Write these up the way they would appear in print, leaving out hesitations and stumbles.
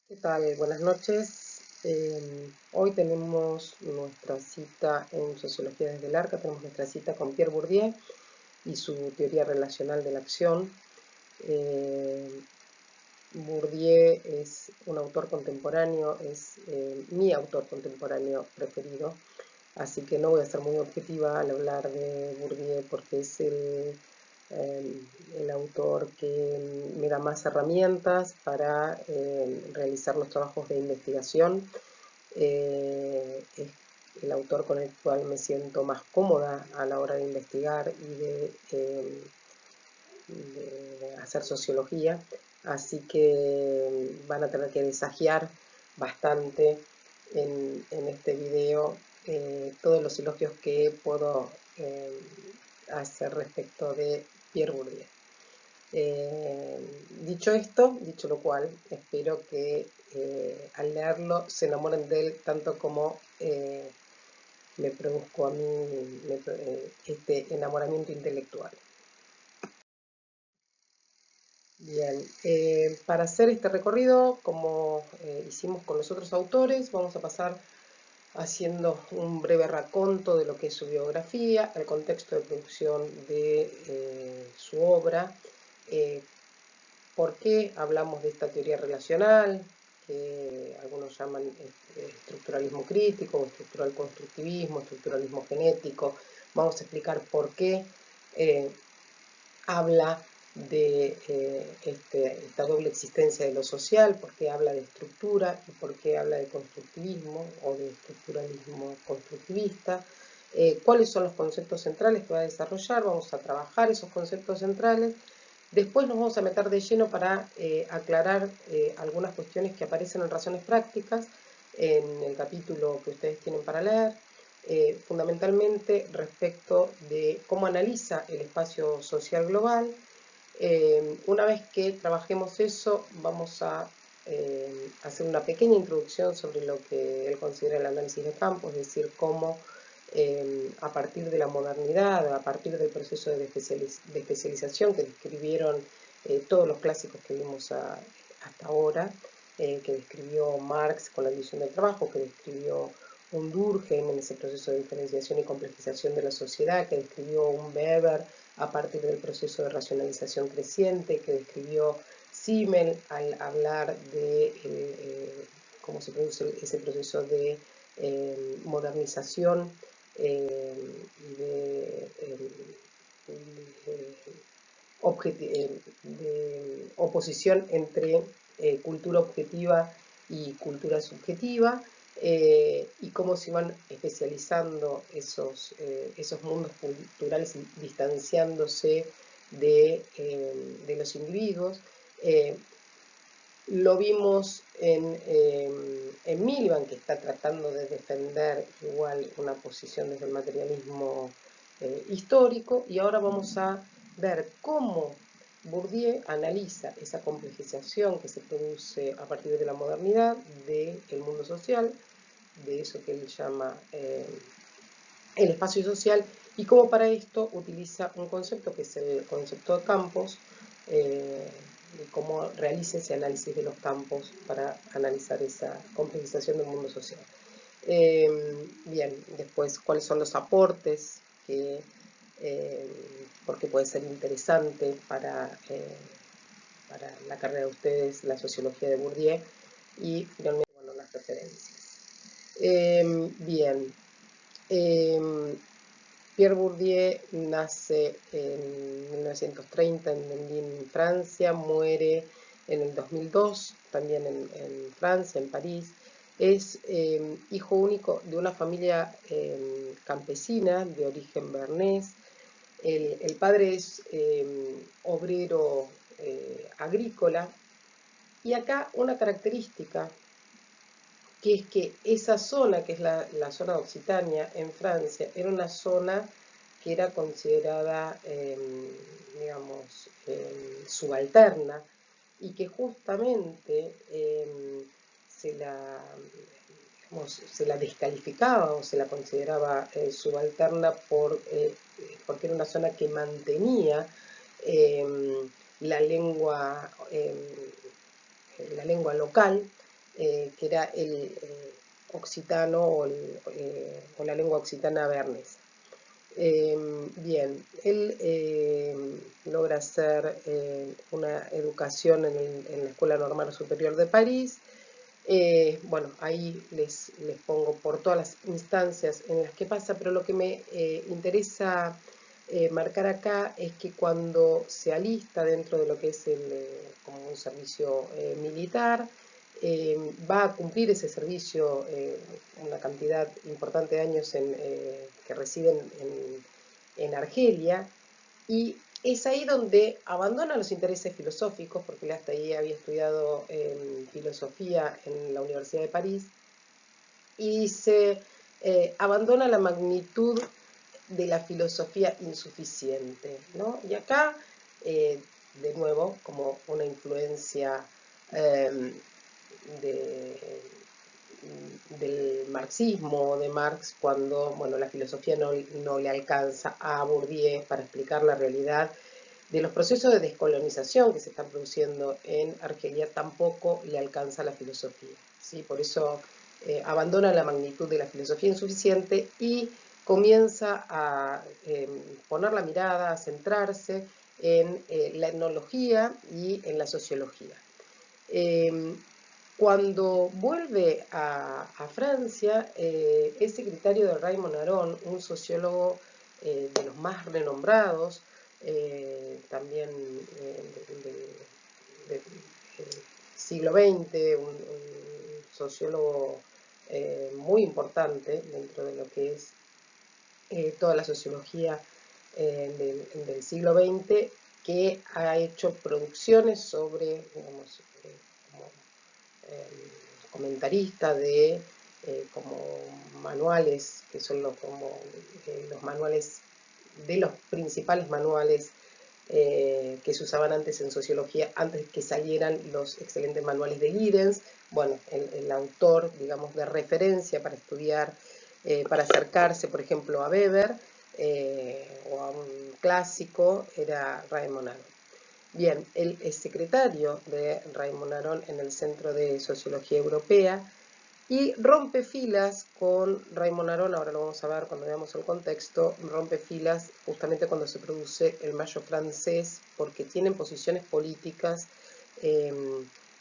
¿Qué tal? Buenas noches. Hoy tenemos nuestra cita en Sociología desde el Arca, tenemos nuestra cita con Pierre Bourdieu y su teoría relacional de la acción. Bourdieu es un autor contemporáneo, es mi autor contemporáneo preferido, así que no voy a ser muy objetiva al hablar de Bourdieu porque es el autor que me da más herramientas para realizar los trabajos de investigación. Es el autor con el cual me siento más cómoda a la hora de investigar y de hacer sociología, así que van a tener que desafiar bastante en este video todos los elogios que puedo hacer respecto de Pierre Bourdieu. Dicho esto, dicho lo cual, espero que al leerlo se enamoren de él tanto como me produzco a mí este enamoramiento intelectual. Bien, para hacer este recorrido, como hicimos con los otros autores, vamos a pasar haciendo un breve raconto de lo que es su biografía, el contexto de producción de su obra, por qué hablamos de esta teoría relacional, que algunos llaman estructuralismo crítico, estructural constructivismo, estructuralismo genético. Vamos a explicar por qué habla de esta doble existencia de lo social, por qué habla de estructura y por qué habla de constructivismo o de estructuralismo constructivista. ¿Cuáles son los conceptos centrales que va a desarrollar? Vamos a trabajar esos conceptos centrales. Después nos vamos a meter de lleno para aclarar algunas cuestiones que aparecen en Razones Prácticas, en el capítulo que ustedes tienen para leer, fundamentalmente respecto de cómo analiza el espacio social global. Una vez que trabajemos eso, vamos a hacer una pequeña introducción sobre lo que él considera el análisis de campo, es decir, cómo a partir de la modernidad, a partir del proceso de especialización que describieron todos los clásicos que vimos hasta ahora, que describió Marx con la división del trabajo, que describió un Durkheim en ese proceso de diferenciación y complejización de la sociedad, que describió un Weber a partir del proceso de racionalización creciente, que describió Simmel al hablar de cómo se produce ese proceso de modernización y de oposición entre cultura objetiva y cultura subjetiva, y cómo se van especializando esos mundos culturales y distanciándose de los individuos. Lo vimos en Miliband, que está tratando de defender igual una posición desde el materialismo histórico, y ahora vamos a ver cómo Bourdieu analiza esa complejización que se produce a partir de la modernidad del mundo social, de eso que él llama el espacio social, y cómo para esto utiliza un concepto que es el concepto de campos, y cómo realiza ese análisis de los campos para analizar esa complejización del mundo social. Bien, después, ¿cuáles son los aportes? ¿Por qué puede ser interesante para la carrera de ustedes la sociología de Bourdieu? Y finalmente, bueno, las referencias. Bien. Pierre Bourdieu nace en 1930 en Mendin, Francia, muere en el 2002, también en Francia, en París. Es hijo único de una familia campesina de origen bernés. El padre es obrero agrícola, y acá una característica que es que esa zona, que es la zona de Occitania en Francia, era una zona que era considerada, digamos, subalterna, y que justamente se la descalificaba o se la consideraba subalterna porque era una zona que mantenía la lengua local, que era el occitano o la lengua occitana bearnesa. Bien, él logra hacer una educación en la Escuela Normal Superior de París. Bueno, ahí les pongo por todas las instancias en las que pasa, pero lo que me interesa marcar acá es que cuando se alista dentro de lo que es como un servicio militar, va a cumplir ese servicio una cantidad importante de años que residen en Argelia, y es ahí donde abandona los intereses filosóficos, porque él hasta ahí había estudiado filosofía en la Universidad de París, y se abandona la magnitud de la filosofía insuficiente, ¿no? Y acá, de nuevo, como una influencia del marxismo de Marx, cuando bueno, la filosofía no le alcanza a Bourdieu para explicar la realidad de los procesos de descolonización que se están produciendo en Argelia, tampoco le alcanza la filosofía, ¿sí? Por eso abandona la magnitud de la filosofía insuficiente y comienza a poner la mirada, a centrarse en la etnología y en la sociología. Cuando vuelve a Francia, es secretario de Raymond Aron, un sociólogo de los más renombrados, también del siglo XX, un sociólogo muy importante dentro de lo que es toda la sociología del siglo XX, que ha hecho producciones sobre, digamos, como comentarista de como manuales, que son los manuales de los principales manuales que se usaban antes en sociología, antes que salieran los excelentes manuales de Giddens. Bueno, el autor, digamos, de referencia para estudiar, para acercarse, por ejemplo, a Weber o a un clásico, era Raymond Aron. Bien, él es secretario de Raymond Aron en el Centro de Sociología Europea y rompe filas con Raymond Aron, ahora lo vamos a ver cuando veamos el contexto, rompe filas justamente cuando se produce el Mayo francés, porque tienen posiciones políticas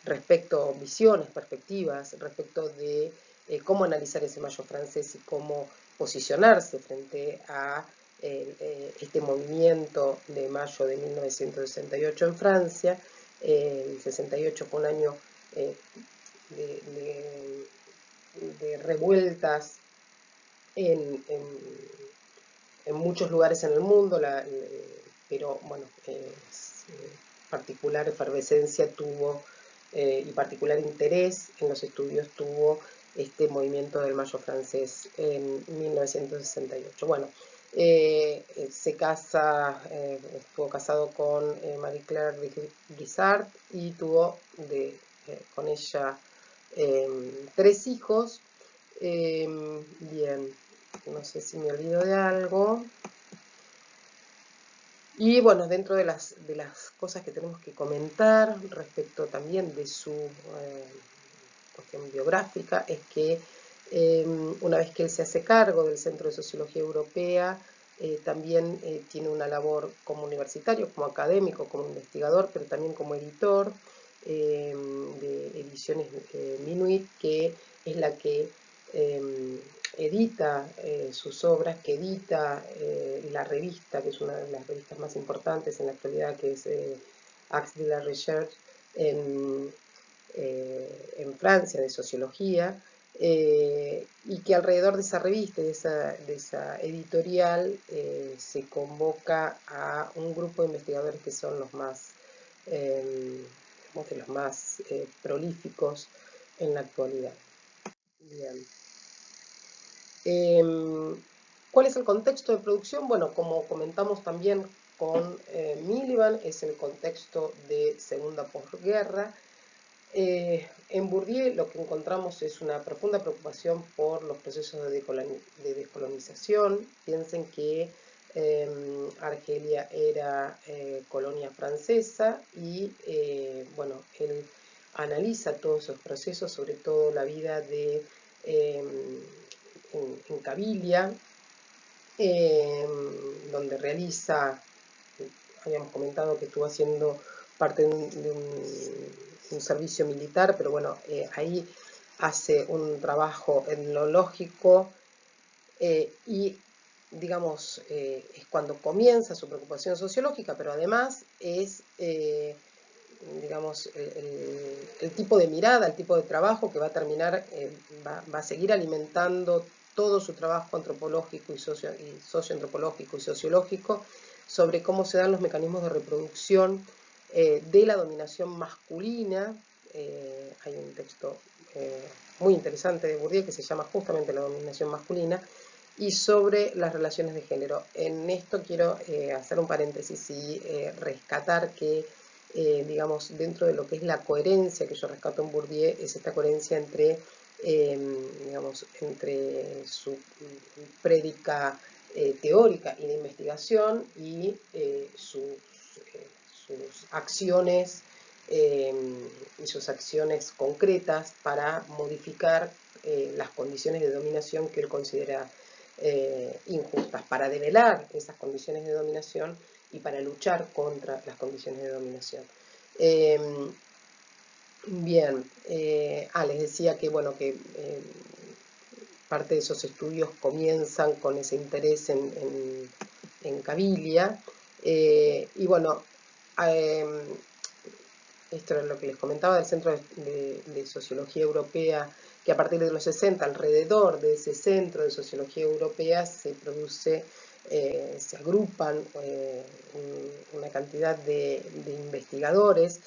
respecto, visiones, perspectivas, respecto de cómo analizar ese Mayo francés y cómo posicionarse frente a este movimiento de mayo de 1968 en Francia. El 68 fue un año de revueltas en, en, en, muchos lugares en el mundo, pero bueno, particular efervescencia tuvo y particular interés en los estudios tuvo este movimiento del Mayo francés en 1968. Bueno, se casa, estuvo casado con Marie-Claire Guissard y tuvo con ella 3 hijos. Bien, no sé si me olvido de algo. Y bueno, dentro de las cosas que tenemos que comentar respecto también de su cuestión biográfica es que una vez que él se hace cargo del Centro de Sociología Europea, también tiene una labor como universitario, como académico, como investigador, pero también como editor de Ediciones Minuit, que es la que edita sus obras, que edita la revista, que es una de las revistas más importantes en la actualidad, que es Axe de la Recherche en Francia, de sociología, y que alrededor de esa revista y de esa editorial se convoca a un grupo de investigadores que son los más, de los más prolíficos en la actualidad. Bien. ¿Cuál es el contexto de producción? Bueno, como comentamos también con Miliband, es el contexto de segunda posguerra. En Bourdieu lo que encontramos es una profunda preocupación por los procesos de descolonización. Piensen que Argelia era colonia francesa y bueno, él analiza todos esos procesos, sobre todo la vida de en Cabilia, donde realiza, habíamos comentado que estuvo haciendo parte de un servicio militar, pero bueno, ahí hace un trabajo etnológico y digamos, es cuando comienza su preocupación sociológica, pero además es, digamos, el tipo de mirada, el tipo de trabajo que va a terminar, va a seguir alimentando todo su trabajo antropológico y socioantropológico y sociológico sobre cómo se dan los mecanismos de reproducción de la dominación masculina. Hay un texto muy interesante de Bourdieu que se llama justamente La dominación masculina, y sobre las relaciones de género. En esto quiero hacer un paréntesis y rescatar que, digamos, dentro de lo que es la coherencia que yo rescato en Bourdieu, es esta coherencia entre, digamos, entre su prédica teórica y de investigación y sus acciones y sus acciones concretas para modificar las condiciones de dominación que él considera injustas, para develar esas condiciones de dominación y para luchar contra las condiciones de dominación. Bien, les decía que, bueno, que parte de esos estudios comienzan con ese interés en Cabilia, y bueno, esto era lo que les comentaba del Centro de Sociología Europea, que a partir de los 60, alrededor de ese Centro de Sociología Europea, se produce, se agrupan una cantidad de investigadores,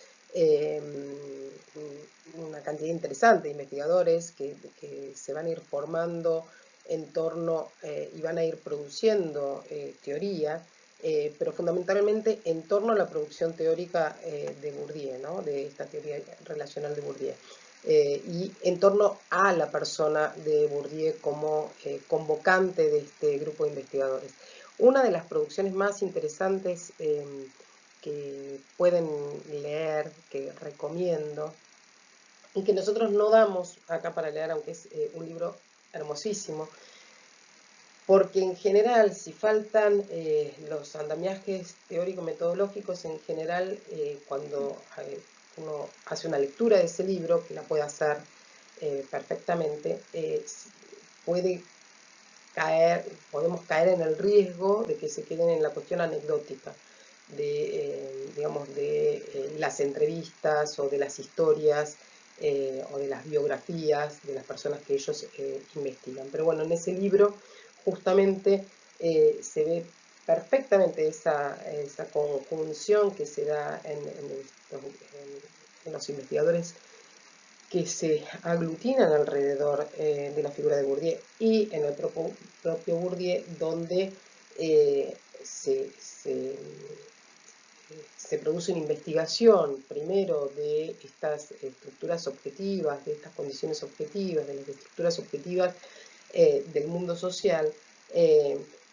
una cantidad interesante de investigadores que se van a ir formando en torno y van a ir produciendo teoría, pero fundamentalmente en torno a la producción teórica de Bourdieu, ¿no? De esta teoría relacional de Bourdieu, y en torno a la persona de Bourdieu como convocante de este grupo de investigadores. Una de las producciones más interesantes que pueden leer, que recomiendo, y que nosotros no damos acá para leer, aunque es un libro hermosísimo, porque en general, si faltan los andamiajes teórico-metodológicos, en general, cuando uno hace una lectura de ese libro, que la puede hacer perfectamente, podemos caer en el riesgo de que se queden en la cuestión anecdótica, digamos, de las entrevistas o de las historias o de las biografías de las personas que ellos investigan. Pero bueno, en ese libro justamente se ve perfectamente esa conjunción que se da en los investigadores que se aglutinan alrededor de la figura de Bourdieu y en el propio Bourdieu, donde se produce una investigación primero de estas estructuras objetivas, de estas condiciones objetivas, de las estructuras objetivas del mundo social,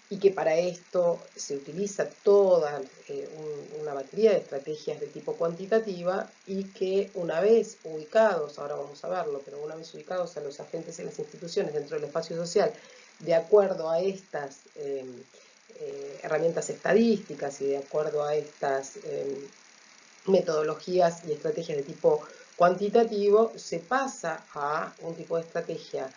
y que para esto se utiliza toda una batería de estrategias de tipo cuantitativa, y que una vez ubicados, ahora vamos a verlo, pero una vez ubicados a los agentes y las instituciones dentro del espacio social, de acuerdo a estas herramientas estadísticas y de acuerdo a estas metodologías y estrategias de tipo cuantitativo, se pasa a un tipo de estrategia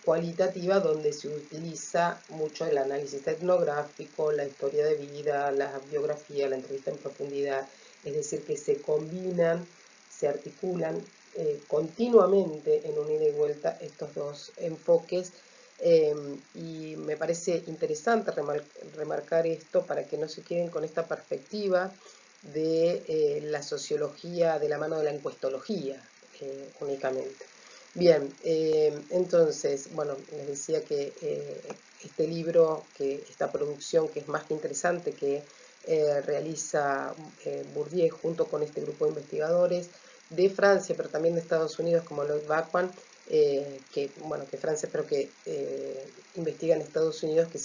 cualitativa, donde se utiliza mucho el análisis etnográfico, la historia de vida, la biografía, la entrevista en profundidad, es decir, que se combinan, se articulan continuamente en un ida y vuelta estos dos enfoques, y me parece interesante remarcar esto para que no se queden con esta perspectiva de la sociología de la mano de la encuestología únicamente. Bien, entonces, bueno, les decía que este libro, esta producción que es más que interesante, que realiza Bourdieu junto con este grupo de investigadores de Francia, pero también de Estados Unidos, como Lloyd Backwell, que Francia, pero que investiga en Estados Unidos, que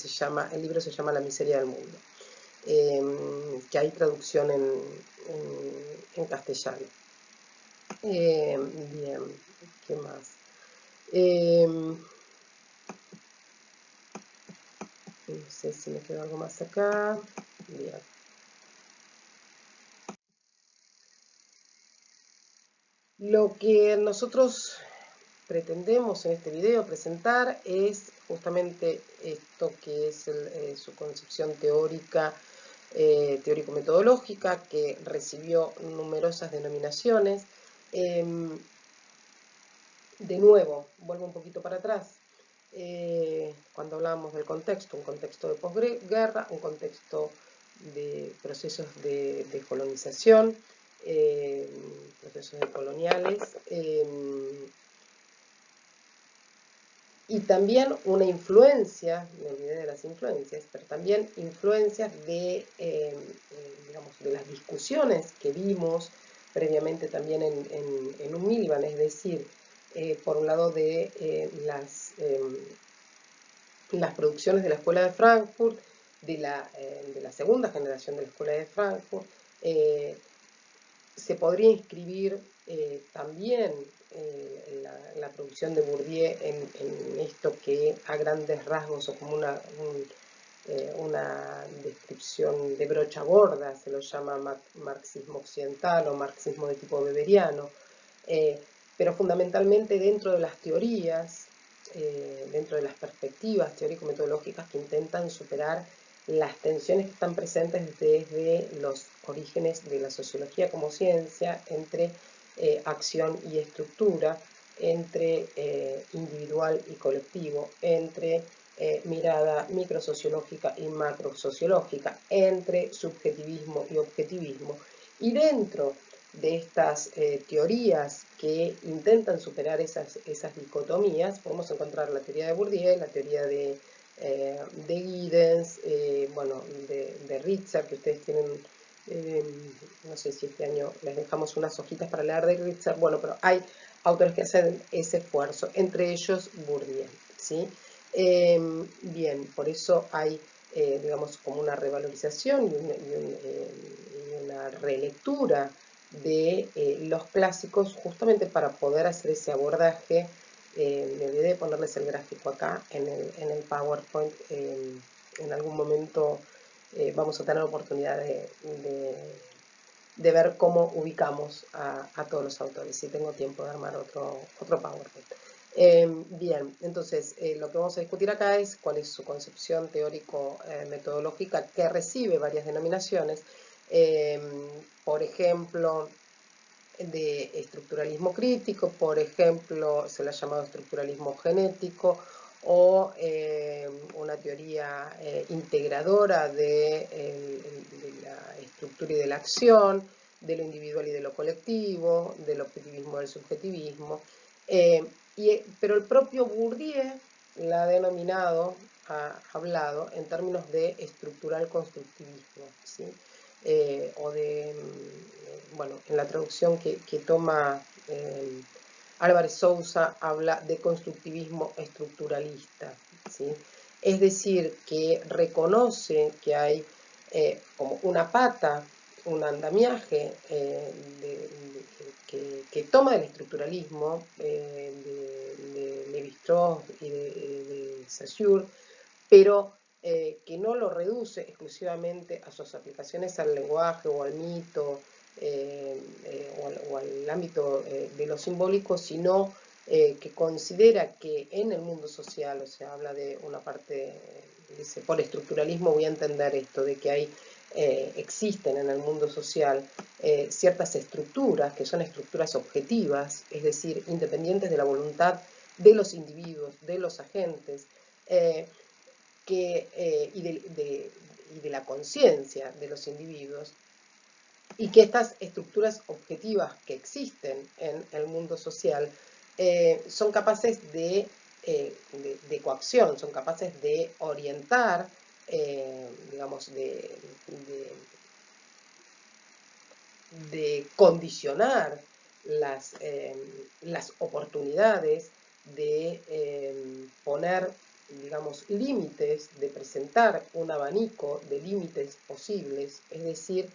el libro se llama La miseria del mundo, que hay traducción en castellano. Bien, ¿qué más? No sé si me queda algo más acá. Bien. Lo que nosotros pretendemos en este video presentar es justamente esto que es su concepción teórica, teórico-metodológica, que recibió numerosas denominaciones. De nuevo, vuelvo un poquito para atrás. Cuando hablamos del contexto, un contexto de posguerra, un contexto de procesos de colonización, procesos coloniales, y también una influencia, me olvidé de las influencias, pero también influencias digamos, de las discusiones que vimos previamente también en un Miliband, es decir, por un lado de las producciones de la Escuela de Frankfurt, de la segunda generación de la Escuela de Frankfurt. Se podría inscribir también la producción de Bourdieu en esto que a grandes rasgos o como una descripción de brocha gorda se lo llama marxismo occidental o marxismo de tipo weberiano, pero fundamentalmente dentro de las teorías, dentro de las perspectivas teórico-metodológicas que intentan superar las tensiones que están presentes desde los orígenes de la sociología como ciencia entre acción y estructura, entre individual y colectivo, entre mirada microsociológica y macrosociológica, entre subjetivismo y objetivismo. Y dentro de estas teorías que intentan superar esas dicotomías, podemos encontrar la teoría de Bourdieu, la teoría de Giddens, bueno, de Ritzer, que ustedes tienen, no sé si este año les dejamos unas hojitas para leer de Ritzer, bueno, pero hay autores que hacen ese esfuerzo, entre ellos Bourdieu, ¿sí? Bien, por eso hay, digamos, como una revalorización y una relectura de los clásicos justamente para poder hacer ese abordaje. Me olvidé de ponerles el gráfico acá en el PowerPoint. En algún momento vamos a tener oportunidad de ver cómo ubicamos a todos los autores, si tengo tiempo de armar otro PowerPoint. Bien, entonces lo que vamos a discutir acá es cuál es su concepción teórico-metodológica que recibe varias denominaciones. Por ejemplo, de estructuralismo crítico, por ejemplo, se le ha llamado estructuralismo genético, o una teoría integradora de la estructura y de la acción, de lo individual y de lo colectivo, del objetivismo y del subjetivismo. Pero el propio Bourdieu la ha denominado, ha hablado en términos de estructural constructivismo, ¿sí? O de, bueno, en la traducción que toma Álvarez Sousa habla de constructivismo estructuralista, ¿sí? Es decir, que reconoce que hay como una pata, un andamiaje que toma del estructuralismo de Lévi-Strauss y de Saussure, pero que no lo reduce exclusivamente a sus aplicaciones al lenguaje o al mito o al ámbito de lo simbólico, sino que considera que en el mundo social, o sea, habla de una parte, dice, por estructuralismo voy a entender esto, de que hay existen en el mundo social ciertas estructuras que son estructuras objetivas, es decir, independientes de la voluntad de los individuos, de los agentes, y de la conciencia de los individuos, y que estas estructuras objetivas que existen en el mundo social son capaces de coacción, son capaces de orientar, digamos, de condicionar las oportunidades, de poner, digamos, límites, de presentar un abanico de límites posibles, es decir,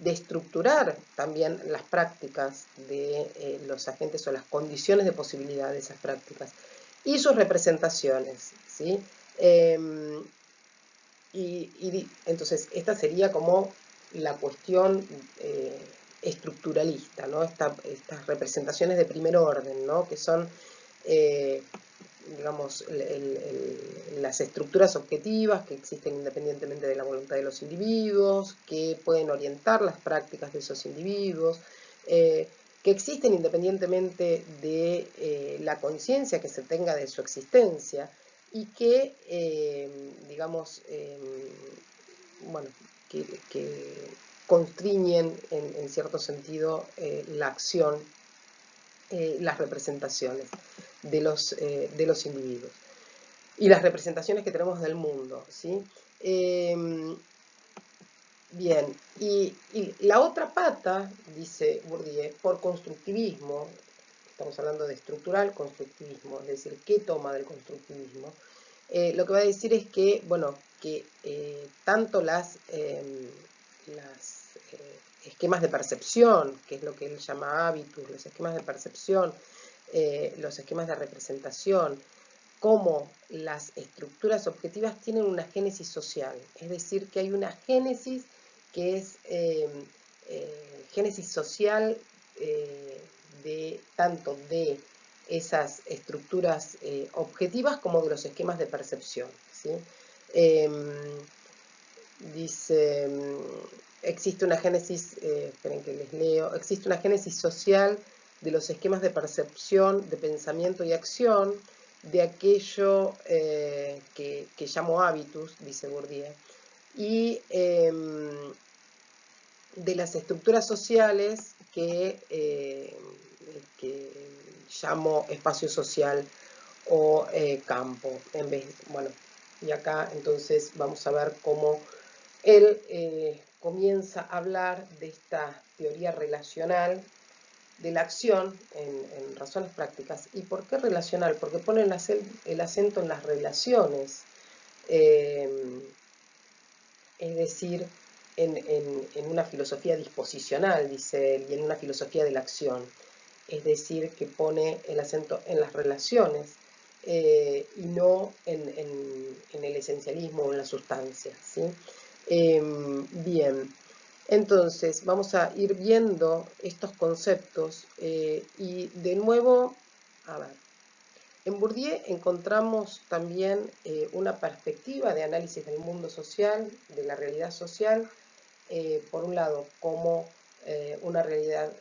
de estructurar también las prácticas de los agentes o las condiciones de posibilidad de esas prácticas y sus representaciones, ¿sí? Entonces, esta sería como la cuestión estructuralista, ¿no? Estas representaciones de primer orden, ¿no? Que son, digamos, las estructuras objetivas que existen independientemente de la voluntad de los individuos, que pueden orientar las prácticas de esos individuos, que existen independientemente de la conciencia que se tenga de su existencia, y que, digamos, bueno, que constriñen en cierto sentido la acción, las representaciones de los individuos y las representaciones que tenemos del mundo, ¿sí? Bien, y la otra pata, dice Bourdieu, por constructivismo, estamos hablando de estructural constructivismo, es decir, ¿qué toma del constructivismo? Lo que va a decir es que, bueno, que tanto las esquemas de percepción, que es lo que él llama hábitus, los esquemas de percepción, los esquemas de representación, como las estructuras objetivas tienen una génesis social, es decir, que hay una génesis que es génesis social de tanto de esas estructuras objetivas como de los esquemas de percepción, ¿sí? Dice, existe una génesis, esperen que les leo, existe una génesis social de los esquemas de percepción, de pensamiento y acción, de aquello que llamo hábitus, dice Bourdieu, y de las estructuras sociales que llamo espacio social o campo. En vez, bueno, y acá entonces vamos a ver cómo él comienza a hablar de esta teoría relacional de la acción en razones prácticas. ¿Y por qué relacional? Porque pone el acento en las relaciones, es decir, en una filosofía disposicional, dice él, y en una filosofía de la acción. Es decir, que pone el acento en las relaciones y no en el esencialismo o en la sustancia, ¿sí? Bien, entonces vamos a ir viendo estos conceptos y de nuevo, a ver, en Bourdieu encontramos también una perspectiva de análisis del mundo social, de la realidad social, por un lado como una realidad,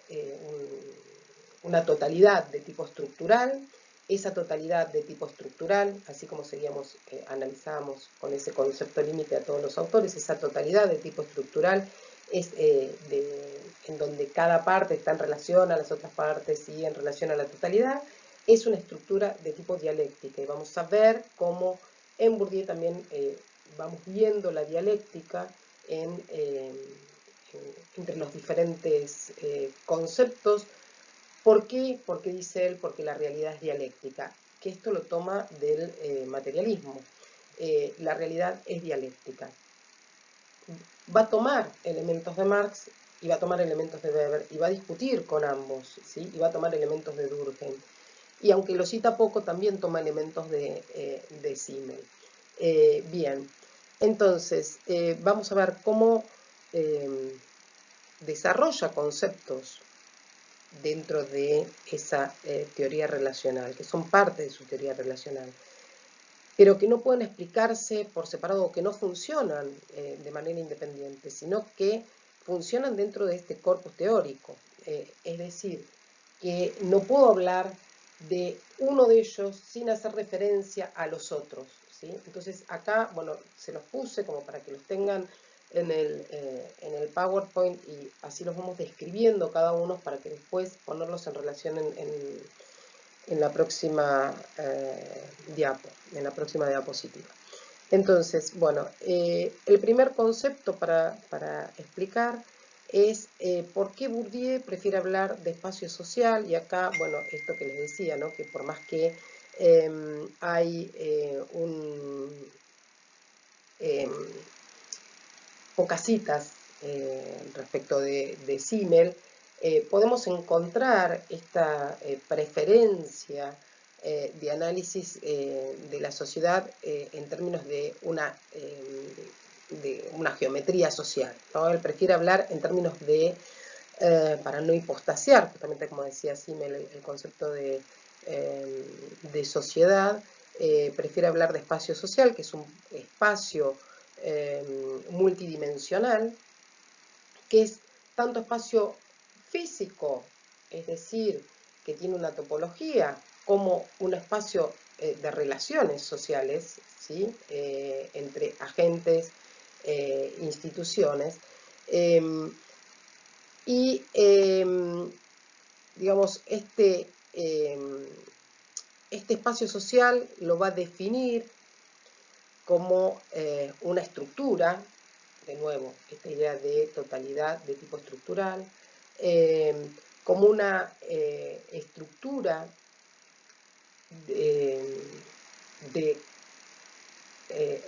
una totalidad de tipo estructural. Esa totalidad de tipo estructural, así como seguíamos, analizábamos con ese concepto límite a todos los autores, esa totalidad de tipo estructural es en donde cada parte está en relación a las otras partes y en relación a la totalidad, es una estructura de tipo dialéctica. Y vamos a ver cómo en Bourdieu también vamos viendo la dialéctica entre los diferentes conceptos. ¿Por qué? Porque dice él, porque la realidad es dialéctica, que esto lo toma del materialismo. La realidad es dialéctica. Va a tomar elementos de Marx y va a tomar elementos de Weber y va a discutir con ambos, ¿sí? Y va a tomar elementos de Durkheim. Y aunque lo cita poco, también toma elementos de Simmel. Bien, entonces vamos a ver cómo desarrolla conceptos dentro de esa teoría relacional, que son parte de su teoría relacional, pero que no pueden explicarse por separado o que no funcionan de manera independiente, sino que funcionan dentro de este corpus teórico. Es decir, que no puedo hablar de uno de ellos sin hacer referencia a los otros, ¿sí? Entonces acá, bueno, se los puse como para que los tengan en el PowerPoint y así los vamos describiendo cada uno para que después ponerlos en relación en la próxima en la próxima diapositiva. Entonces, bueno, el primer concepto para explicar es por qué Bourdieu prefiere hablar de espacio social, y acá, bueno, esto que les decía, ¿no? Que por más que hay pocas citas respecto de Simmel, podemos encontrar esta preferencia de análisis de la sociedad en términos de una geometría social, ¿no? Él prefiere hablar en términos de, para no hipostasiar, justamente como decía Simmel, el concepto de sociedad, prefiere hablar de espacio social, que es un espacio multidimensional, que es tanto espacio físico, es decir, que tiene una topología, como un espacio de relaciones sociales, ¿sí? Entre agentes, instituciones, y digamos, este espacio social lo va a definir como una estructura, de nuevo, esta idea de totalidad de tipo estructural, como una estructura de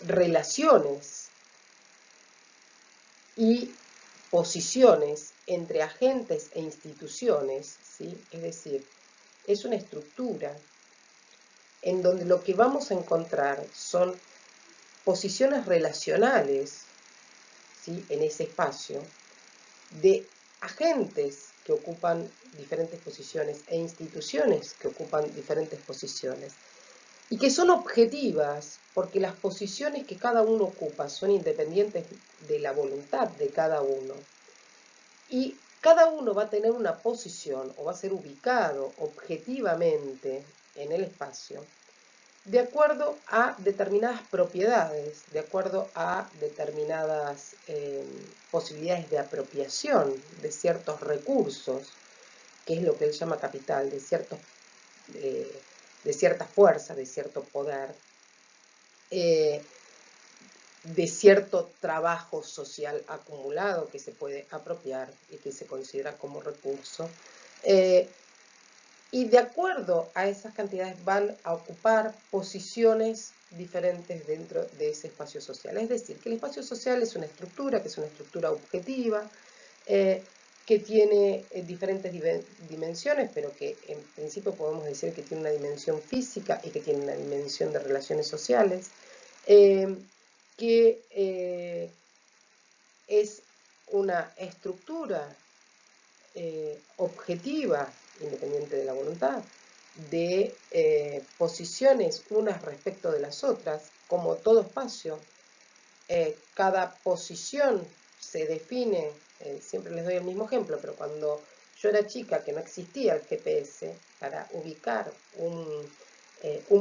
relaciones y posiciones entre agentes e instituciones, ¿sí? Es decir, es una estructura en donde lo que vamos a encontrar son posiciones relacionales, ¿sí? En ese espacio, de agentes que ocupan diferentes posiciones e instituciones que ocupan diferentes posiciones, y que son objetivas porque las posiciones que cada uno ocupa son independientes de la voluntad de cada uno, y cada uno va a tener una posición o va a ser ubicado objetivamente en el espacio de acuerdo a determinadas propiedades, de acuerdo a determinadas posibilidades de apropiación de ciertos recursos, que es lo que él llama capital, de cierta fuerza, de cierto poder, de cierto trabajo social acumulado que se puede apropiar y que se considera como recurso. Y de acuerdo a esas cantidades van a ocupar posiciones diferentes dentro de ese espacio social. Es decir, que el espacio social es una estructura, que es una estructura objetiva, que tiene diferentes dimensiones, pero que en principio podemos decir que tiene una dimensión física y que tiene una dimensión de relaciones sociales, que es una estructura objetiva, independiente de la voluntad, de posiciones unas respecto de las otras, como todo espacio. Cada posición se define, siempre les doy el mismo ejemplo, pero cuando yo era chica, que no existía el GPS, para ubicar un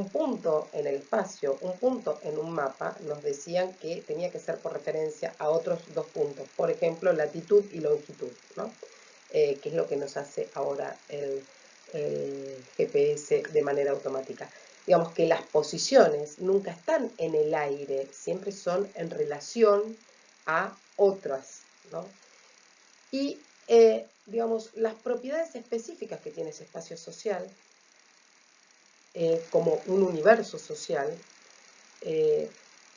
punto en el espacio, un punto en un mapa, nos decían que tenía que ser por referencia a otros dos puntos, por ejemplo, latitud y longitud, ¿no? Que es lo que nos hace ahora el GPS de manera automática. Digamos que las posiciones nunca están en el aire, siempre son en relación a otras, ¿no? Y, digamos, las propiedades específicas que tiene ese espacio social, como un universo social,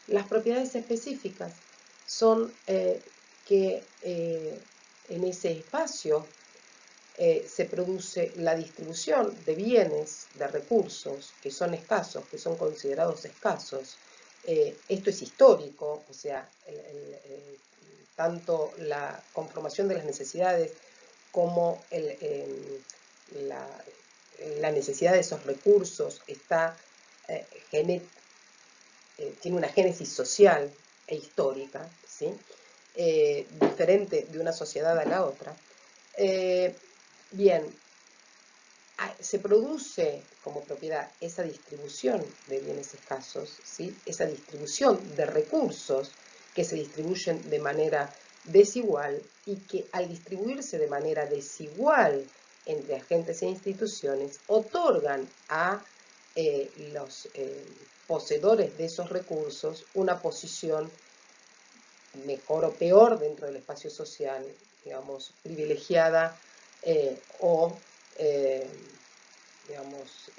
las propiedades específicas son que en ese espacio se produce la distribución de bienes, de recursos que son escasos, que son considerados escasos. Esto es histórico, o sea, tanto la conformación de las necesidades como la necesidad de esos recursos está, tiene una génesis social e histórica, ¿sí? Diferente de una sociedad a la otra. Bien, se produce como propiedad esa distribución de bienes escasos, ¿sí? Esa distribución de recursos que se distribuyen de manera desigual, y que al distribuirse de manera desigual entre agentes e instituciones, otorgan a los poseedores de esos recursos una posición mejor o peor dentro del espacio social, digamos, privilegiada o digamos,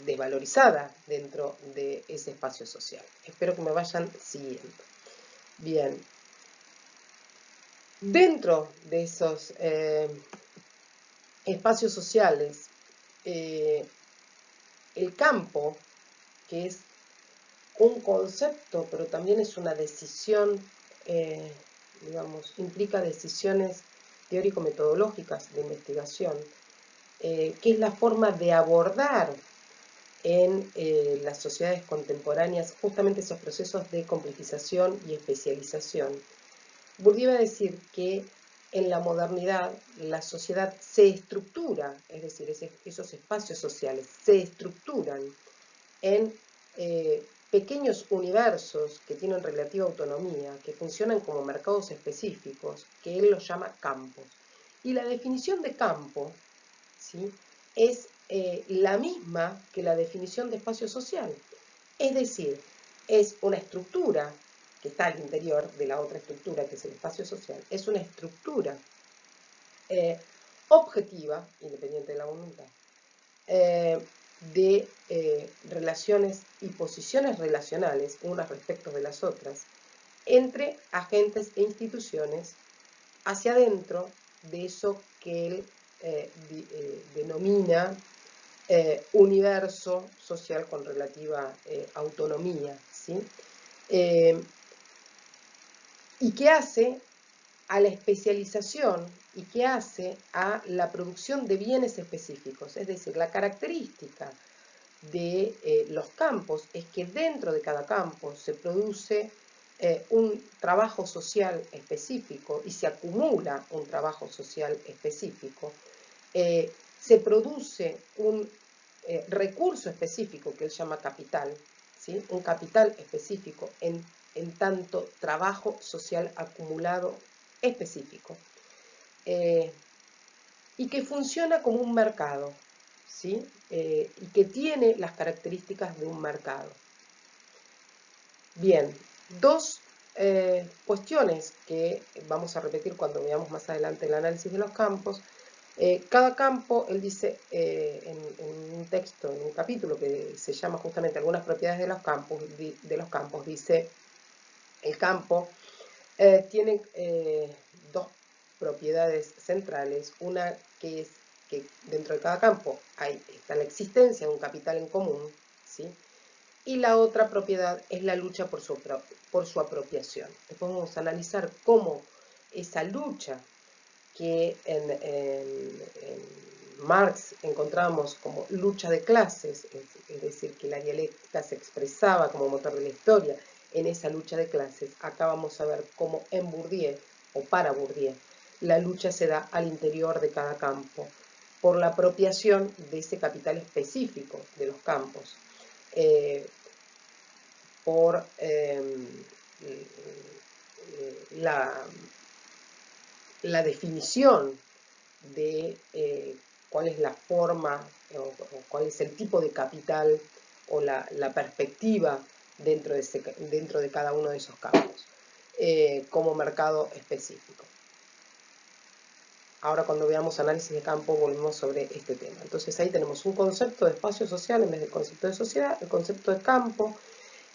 desvalorizada dentro de ese espacio social. Espero que me vayan siguiendo. Bien. Dentro de esos espacios sociales, el campo, que es un concepto, pero también es una decisión, digamos, implica decisiones teórico-metodológicas de investigación, que es la forma de abordar en las sociedades contemporáneas justamente esos procesos de complejización y especialización. Bourdieu va a decir que en la modernidad la sociedad se estructura, es decir, esos espacios sociales se estructuran en pequeños universos que tienen relativa autonomía, que funcionan como mercados específicos, que él los llama campos. Y la definición de campo, ¿sí?, es la misma que la definición de espacio social. Es decir, es una estructura que está al interior de la otra estructura, que es el espacio social, es una estructura objetiva, independiente de la voluntad, de relaciones y posiciones relacionales, unas respecto de las otras, entre agentes e instituciones hacia adentro de eso que él denomina universo social con relativa autonomía, ¿sí? Y que hace a la especialización y que hace a la producción de bienes específicos. Es decir, la característica de los campos es que dentro de cada campo se produce un trabajo social específico y se acumula un trabajo social específico. Se produce un recurso específico que él llama capital, ¿sí?, un capital específico en tanto trabajo social acumulado específico, y que funciona como un mercado, ¿sí?, y que tiene las características de un mercado. Bien, dos cuestiones que vamos a repetir cuando veamos más adelante el análisis de los campos. Cada campo, él dice en un texto, en un capítulo que se llama justamente Algunas propiedades de los campos, dice: el campo tiene dos propiedades centrales. Una que es que dentro de cada campo está la existencia de un capital en común, ¿sí?, y la otra propiedad es la lucha por su apropiación. Después vamos a analizar cómo esa lucha que en Marx encontramos como lucha de clases, es decir, que la dialéctica se expresaba como motor de la historia en esa lucha de clases. Acá vamos a ver cómo en Bourdieu, o para Bourdieu, la lucha se da al interior de cada campo, por la apropiación de ese capital específico de los campos, por la definición de cuál es la forma o cuál es el tipo de capital o la perspectiva dentro de cada uno de esos campos, como mercado específico. Ahora, cuando veamos análisis de campo, volvemos sobre este tema. Entonces ahí tenemos un concepto de espacio social en vez del concepto de sociedad, el concepto de campo,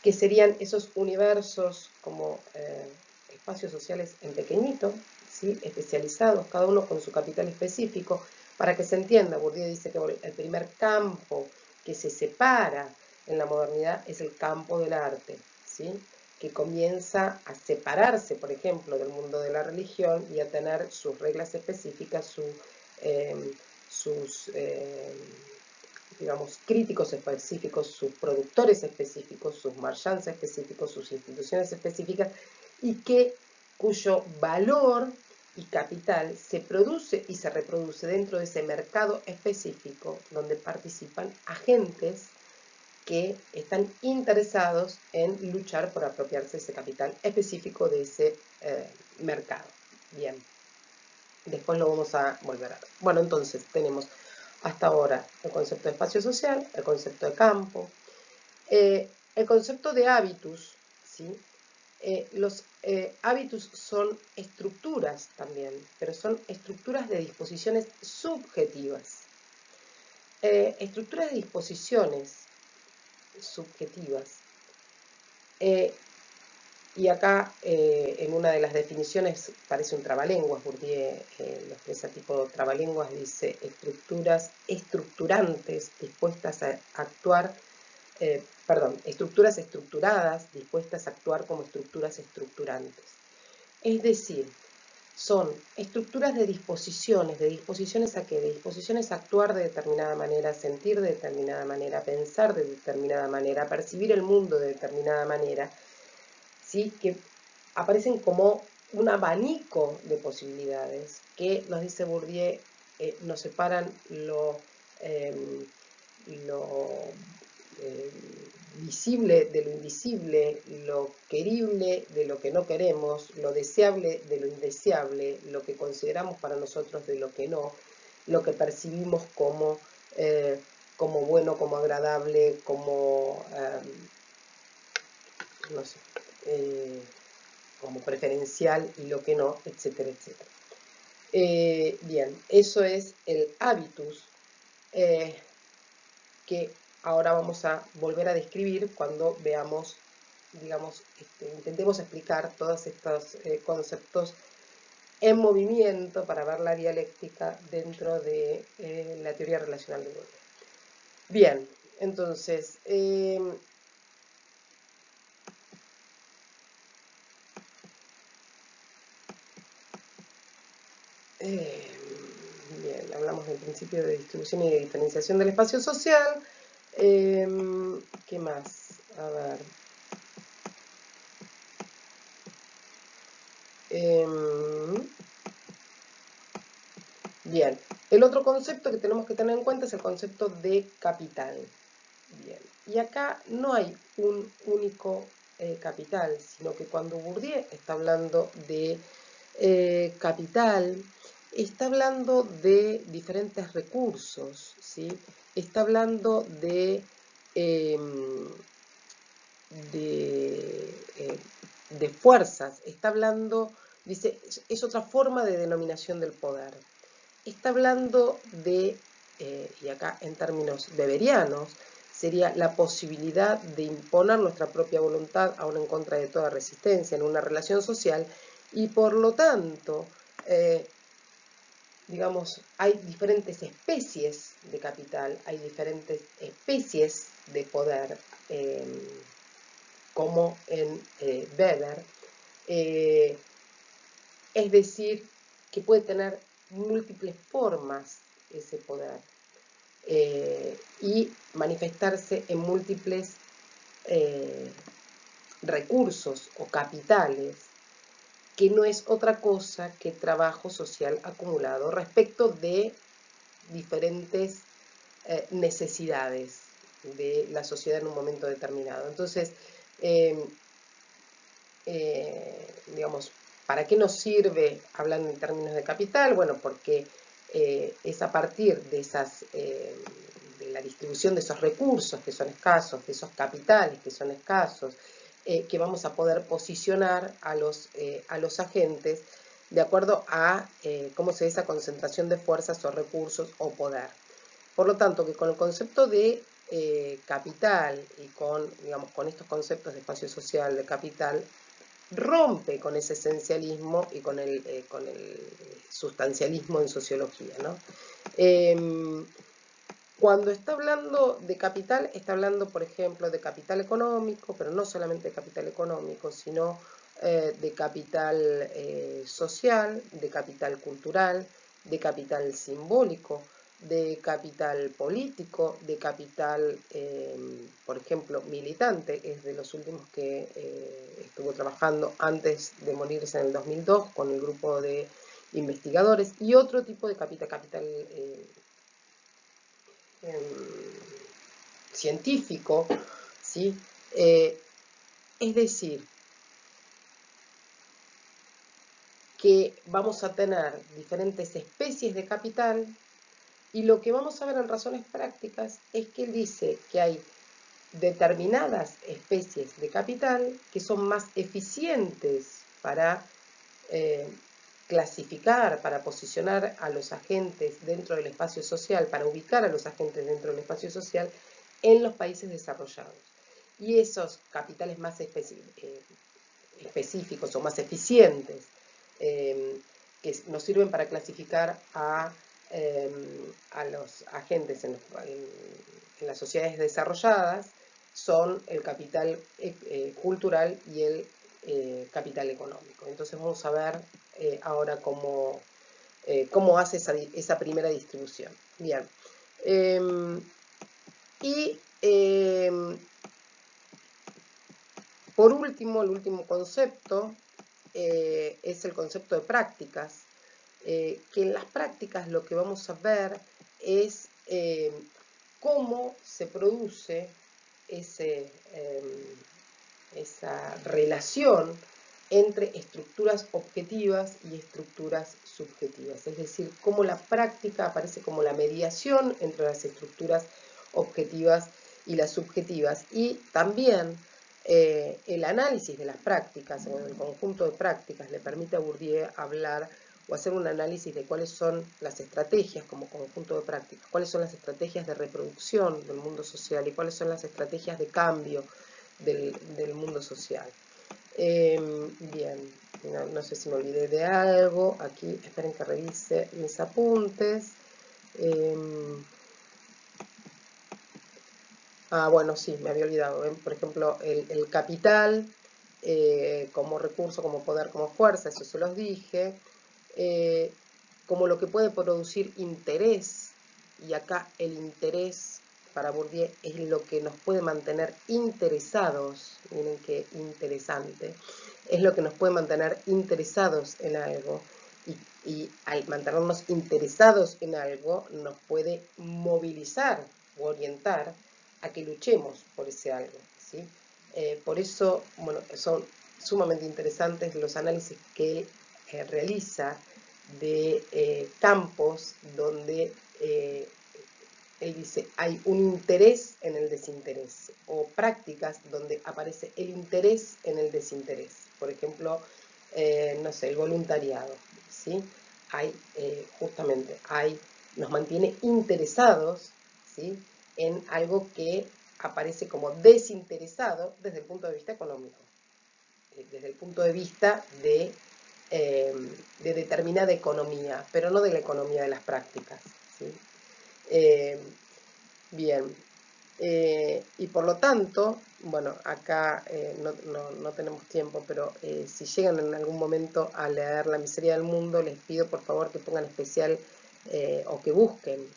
que serían esos universos como espacios sociales en pequeñito, ¿sí?, especializados, cada uno con su capital específico. Para que se entienda, Bourdieu dice que el primer campo que se separa en la modernidad es el campo del arte, ¿sí?, que comienza a separarse, por ejemplo, del mundo de la religión y a tener sus reglas específicas, sus digamos, críticos específicos, sus productores específicos, sus marchands específicos, sus instituciones específicas, y cuyo valor y capital se produce y se reproduce dentro de ese mercado específico donde participan agentes que están interesados en luchar por apropiarse ese capital específico de ese mercado. Bien, después lo vamos a volver a ver. Bueno, entonces tenemos hasta ahora el concepto de espacio social, el concepto de campo, el concepto de hábitus, ¿sí? Los hábitus son estructuras también, pero son estructuras de disposiciones subjetivas. Estructuras de disposiciones subjetivas Y acá, en una de las definiciones, parece un trabalenguas, Bourdieu lo expresa tipo trabalenguas, dice estructuras estructurantes dispuestas a actuar, estructuras estructuradas dispuestas a actuar como estructuras estructurantes. Es decir, son estructuras de disposiciones a qué, de disposiciones a actuar de determinada manera, sentir de determinada manera, pensar de determinada manera, percibir el mundo de determinada manera, ¿sí? Que aparecen como un abanico de posibilidades que, nos dice Bourdieu, nos separan lo visible de lo invisible, lo querible de lo que no queremos, lo deseable de lo indeseable, lo que consideramos para nosotros de lo que no, lo que percibimos como bueno, como agradable, como, no sé, como preferencial y lo que no, etcétera, etcétera. Bien, eso es el hábitus que ahora vamos a volver a describir cuando veamos, digamos, intentemos explicar todos estos conceptos en movimiento para ver la dialéctica dentro de la teoría relacional de Bourdieu. Bien, entonces, bien, hablamos del principio de distribución y de diferenciación del espacio social. ¿Qué más? A ver. Bien, el otro concepto que tenemos que tener en cuenta es el concepto de capital. Bien, y acá no hay un único capital, sino que cuando Bourdieu está hablando de capital, está hablando de diferentes recursos, ¿sí? Está hablando eh, de fuerzas, está hablando, dice, es otra forma de denominación del poder. Está hablando de, y acá en términos weberianos, sería la posibilidad de imponer nuestra propia voluntad aún en contra de toda resistencia en una relación social, y por lo tanto, digamos, hay diferentes especies de capital, hay diferentes especies de poder, como en Weber, es decir, que puede tener múltiples formas ese poder y manifestarse en múltiples recursos o capitales, que no es otra cosa que trabajo social acumulado respecto de diferentes necesidades de la sociedad en un momento determinado. Entonces, digamos, ¿para qué nos sirve hablando en términos de capital? Bueno, porque es a partir de de la distribución de esos recursos que son escasos, de esos capitales que son escasos, que vamos a poder posicionar a los agentes de acuerdo a cómo se ve esa concentración de fuerzas o recursos o poder. Por lo tanto, que con el concepto de capital y digamos, con estos conceptos de espacio social, de capital, rompe con ese esencialismo y con el sustancialismo en sociología, ¿no? Cuando está hablando de capital, está hablando, por ejemplo, de capital económico, pero no solamente de capital económico, sino de capital social, de capital cultural, de capital simbólico, de capital político, de capital, por ejemplo, militante, es de los últimos que estuvo trabajando antes de morirse en el 2002 con el grupo de investigadores, y otro tipo de capital científico, ¿sí? Es decir, que vamos a tener diferentes especies de capital, y lo que vamos a ver en razones prácticas es que él dice que hay determinadas especies de capital que son más eficientes para clasificar, para posicionar a los agentes dentro del espacio social, para ubicar a los agentes dentro del espacio social en los países desarrollados. Y esos capitales más específicos o más eficientes, que nos sirven para clasificar a los agentes en las sociedades desarrolladas, son el capital cultural y el capital económico. Entonces vamos a ver ahora cómo hace esa primera distribución. Bien. Por último, el último concepto es el concepto de prácticas, que en las prácticas lo que vamos a ver es cómo se produce esa relación entre estructuras objetivas y estructuras subjetivas. Es decir, cómo la práctica aparece como la mediación entre las estructuras objetivas y las subjetivas. Y también el análisis de las prácticas o del conjunto de prácticas le permite a Bourdieu hablar o hacer un análisis de cuáles son las estrategias como conjunto de prácticas, cuáles son las estrategias de reproducción del mundo social y cuáles son las estrategias de cambio del mundo social. Bien, no sé si me olvidé de algo. Aquí, esperen que revise mis apuntes. Bueno, sí, me había olvidado. Por ejemplo, el capital como recurso, como poder, como fuerza, eso se los dije. Como lo que puede producir interés, y acá el interés para Bourdieu es lo que nos puede mantener interesados, miren qué interesante, es lo que nos puede mantener interesados en algo, y al mantenernos interesados en algo nos puede movilizar o orientar a que luchemos por ese algo, ¿sí? Por eso, bueno, son sumamente interesantes los análisis que él realiza de campos donde él dice hay un interés en el desinterés, o prácticas donde aparece el interés en el desinterés. Por ejemplo, no sé, el voluntariado, ¿sí? Justamente, nos mantiene interesados, ¿sí?, en algo que aparece como desinteresado desde el punto de vista económico, desde el punto de vista de determinada economía, pero no de la economía de las prácticas, ¿sí? Bien, y por lo tanto, bueno, acá no tenemos tiempo, pero si llegan en algún momento a leer La miseria del mundo, les pido por favor que pongan especial o que busquen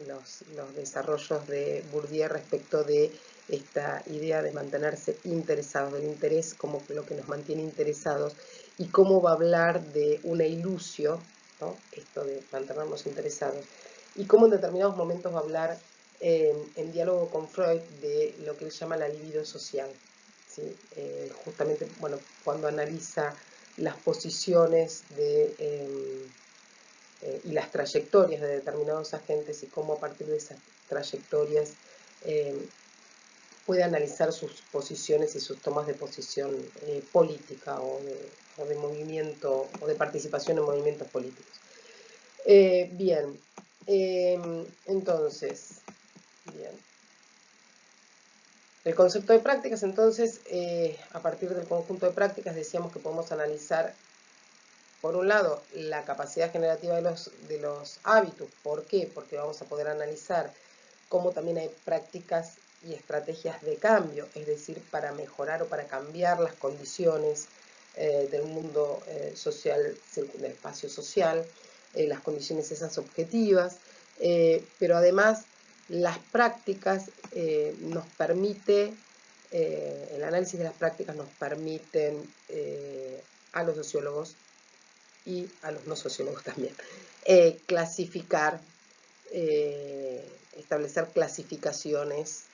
los desarrollos de Bourdieu respecto de esta idea de mantenerse interesados, del interés como lo que nos mantiene interesados, y cómo va a hablar de una ilusio, ¿no?, esto de mantenernos interesados, y cómo en determinados momentos va a hablar en diálogo con Freud de lo que él llama la libido social, ¿sí? Justamente, bueno, cuando analiza las posiciones y las trayectorias de determinados agentes y cómo a partir de esas trayectorias puede analizar sus posiciones y sus tomas de posición política o de movimiento o de participación en movimientos políticos. Bien, entonces, bien. El concepto de prácticas, entonces, a partir del conjunto de prácticas decíamos que podemos analizar, por un lado, la capacidad generativa de los hábitos. ¿Por qué? Porque vamos a poder analizar cómo también hay prácticas y estrategias de cambio, es decir, para mejorar o para cambiar las condiciones del mundo social, del espacio social, las condiciones esas objetivas, pero además las prácticas nos permite, el análisis de las prácticas nos permiten a los sociólogos y a los no sociólogos también, clasificar, establecer clasificaciones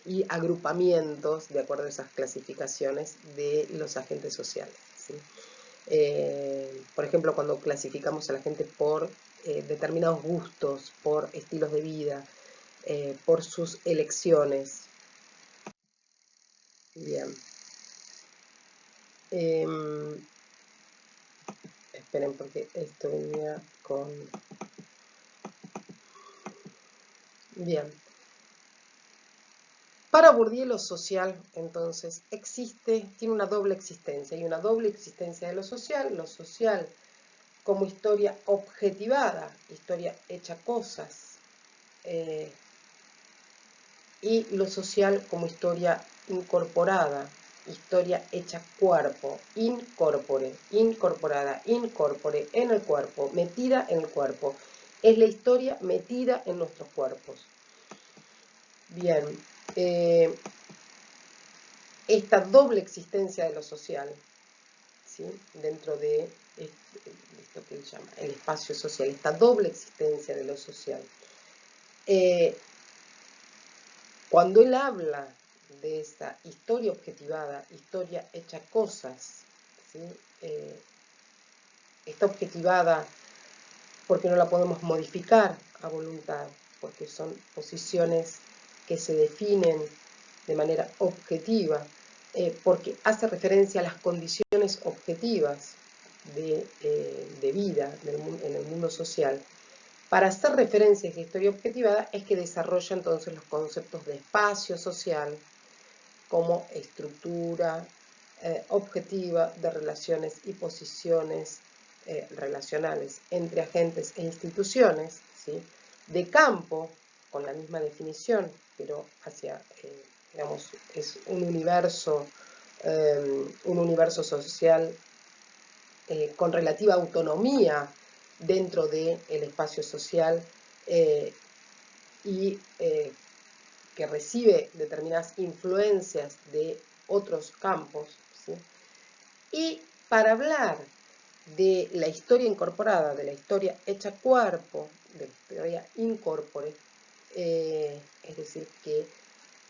y agrupamientos de acuerdo a esas clasificaciones de los agentes sociales, ¿sí? Por ejemplo, cuando clasificamos a la gente por determinados gustos, por estilos de vida, por sus elecciones. Bien. Esperen, porque esto venía con... Bien. Para Bourdieu lo social, entonces, tiene una doble existencia. Hay una doble existencia de lo social como historia objetivada, historia hecha cosas, y lo social como historia incorporada, historia hecha cuerpo, incorporada, incorpore, en el cuerpo, metida en el cuerpo. Es la historia metida en nuestros cuerpos. Bien, esta doble existencia de lo social, ¿sí? Dentro de esto que él llama el espacio social, esta doble existencia de lo social. Cuando él habla de esta historia objetivada, historia hecha cosas, ¿sí? Está objetivada porque no la podemos modificar a voluntad, porque son posiciones que se definen de manera objetiva, porque hace referencia a las condiciones objetivas de vida en el mundo social. Para hacer referencia a esta historia objetivada es que desarrolla entonces los conceptos de espacio social como estructura objetiva de relaciones y posiciones relacionales entre agentes e instituciones, ¿sí? De campo, con la misma definición, pero hacia, digamos, es un universo social con relativa autonomía dentro del espacio social y que recibe determinadas influencias de otros campos, ¿sí? Y para hablar de la historia incorporada, de la historia hecha cuerpo, de la historia incorpore, es decir, que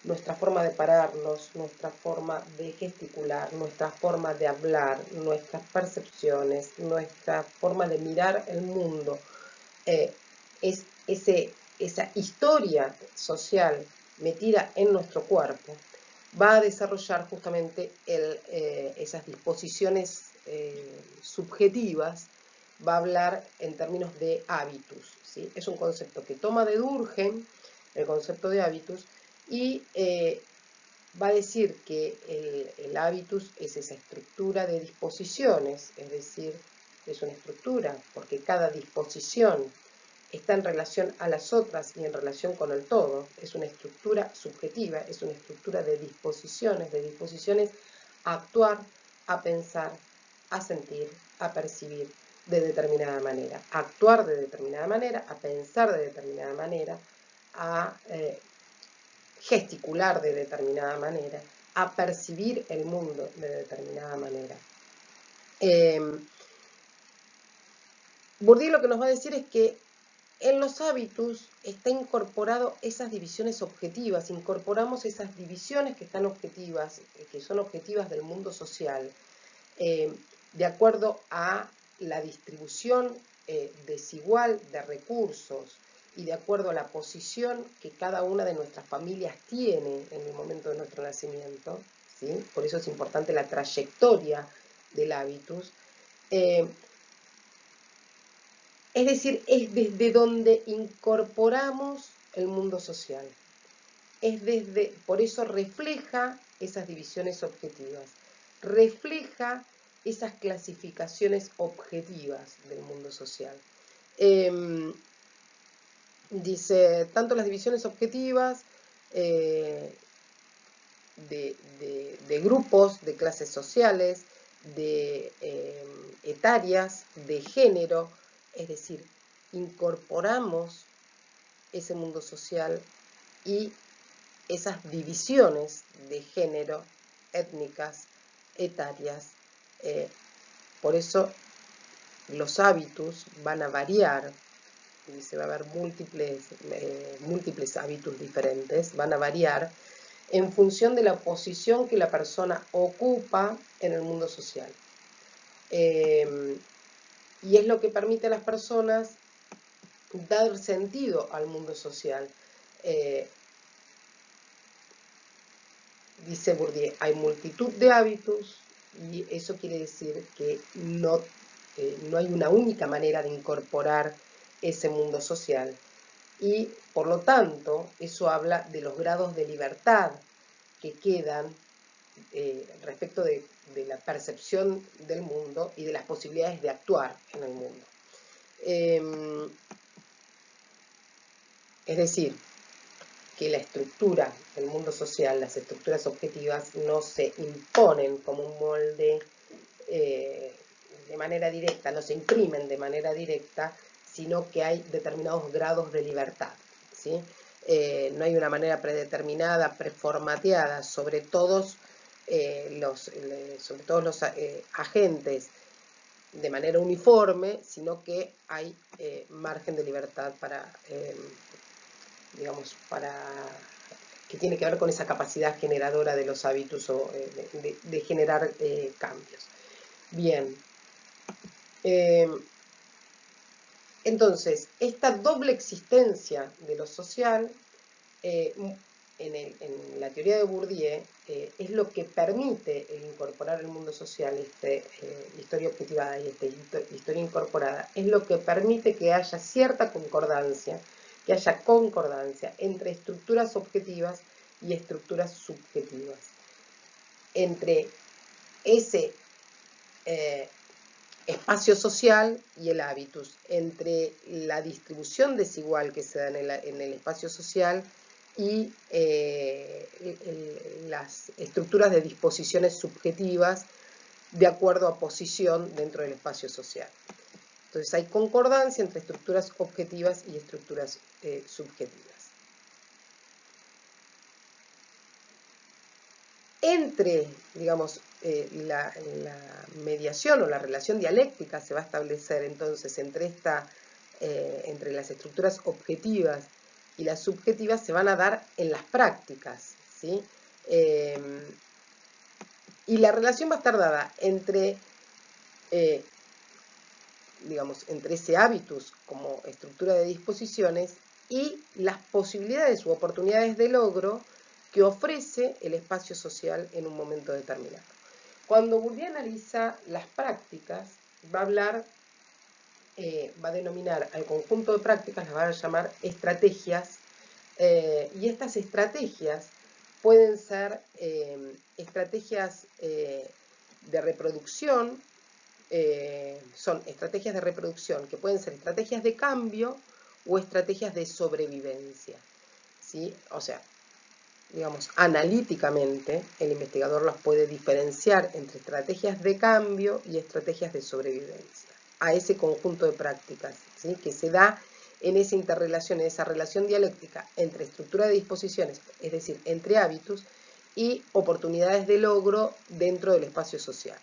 nuestra forma de pararnos, nuestra forma de gesticular, nuestra forma de hablar, nuestras percepciones, nuestra forma de mirar el mundo, es esa historia social metida en nuestro cuerpo, va a desarrollar justamente esas disposiciones subjetivas, va a hablar en términos de hábitus, ¿sí? Es un concepto que toma de Durkheim, el concepto de hábitus, y va a decir que el hábitus es esa estructura de disposiciones, es decir, es una estructura, porque cada disposición está en relación a las otras y en relación con el todo. Es una estructura subjetiva, es una estructura de disposiciones a actuar, a pensar, a sentir, a percibir de determinada manera, a actuar de determinada manera, a pensar de determinada manera, a gesticular de determinada manera, a percibir el mundo de determinada manera. Bourdieu lo que nos va a decir es que en los hábitos está incorporado esas divisiones objetivas, incorporamos esas divisiones que están objetivas, que son objetivas del mundo social, de acuerdo a la distribución desigual de recursos y de acuerdo a la posición que cada una de nuestras familias tiene en el momento de nuestro nacimiento, ¿sí? Por eso es importante la trayectoria del hábitus. Es decir, es desde donde incorporamos el mundo social. Por eso refleja esas divisiones objetivas, refleja esas clasificaciones objetivas del mundo social. Dice, tanto las divisiones objetivas de grupos, de clases sociales, de etarias, de género, es decir, incorporamos ese mundo social y esas divisiones de género, étnicas, etarias. Por eso los hábitos van a variar, y se va a ver múltiples hábitos diferentes, van a variar en función de la posición que la persona ocupa en el mundo social. Y es lo que permite a las personas dar sentido al mundo social. Dice Bourdieu, hay multitud de hábitos y eso quiere decir que no hay una única manera de incorporar ese mundo social y por lo tanto eso habla de los grados de libertad que quedan respecto de la percepción del mundo y de las posibilidades de actuar en el mundo. Es decir, que la estructura del mundo social, las estructuras objetivas, no se imponen como un molde de manera directa, no se imprimen de manera directa, sino que hay determinados grados de libertad, ¿sí? No hay una manera predeterminada, preformateada sobre todos los agentes de manera uniforme, sino que hay margen de libertad para, digamos, que tiene que ver con esa capacidad generadora de los hábitos o de generar cambios. Bien. Entonces, esta doble existencia de lo social, en la teoría de Bourdieu, es lo que permite el incorporar el mundo social, historia objetivada y historia incorporada, es lo que permite que haya cierta concordancia, entre estructuras objetivas y estructuras subjetivas. Entre ese espacio social y el hábitus, entre la distribución desigual que se da en el espacio social y las estructuras de disposiciones subjetivas de acuerdo a posición dentro del espacio social. Entonces hay concordancia entre estructuras objetivas y estructuras subjetivas. Entre, digamos, la mediación o la relación dialéctica se va a establecer entonces entre las estructuras objetivas y las subjetivas, se van a dar en las prácticas, ¿sí? Y la relación va a estar dada entre, digamos, entre ese hábitus como estructura de disposiciones y las posibilidades u oportunidades de logro que ofrece el espacio social en un momento determinado. Cuando Bourdieu analiza las prácticas, va a denominar al conjunto de prácticas, las va a llamar estrategias, y estas estrategias pueden ser estrategias de reproducción, son estrategias de reproducción que pueden ser estrategias de cambio o estrategias de sobrevivencia, ¿sí? O sea, digamos, analíticamente, el investigador las puede diferenciar entre estrategias de cambio y estrategias de sobrevivencia, a ese conjunto de prácticas, ¿sí? Que se da en esa interrelación, en esa relación dialéctica entre estructura de disposiciones, es decir, entre hábitos, y oportunidades de logro dentro del espacio social,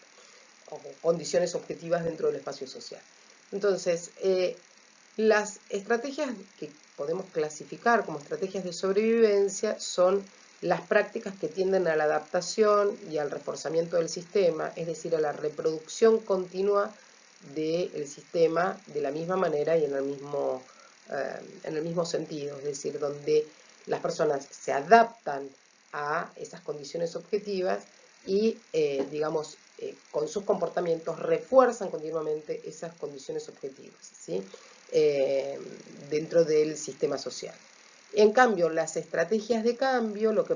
o condiciones objetivas dentro del espacio social. Entonces, las estrategias que podemos clasificar como estrategias de sobrevivencia son las prácticas que tienden a la adaptación y al reforzamiento del sistema, es decir, a la reproducción continua del sistema de la misma manera y en el mismo sentido, es decir, donde las personas se adaptan a esas condiciones objetivas y, digamos, con sus comportamientos refuerzan continuamente esas condiciones objetivas, ¿sí? Dentro del sistema social. En cambio, las estrategias de cambio lo que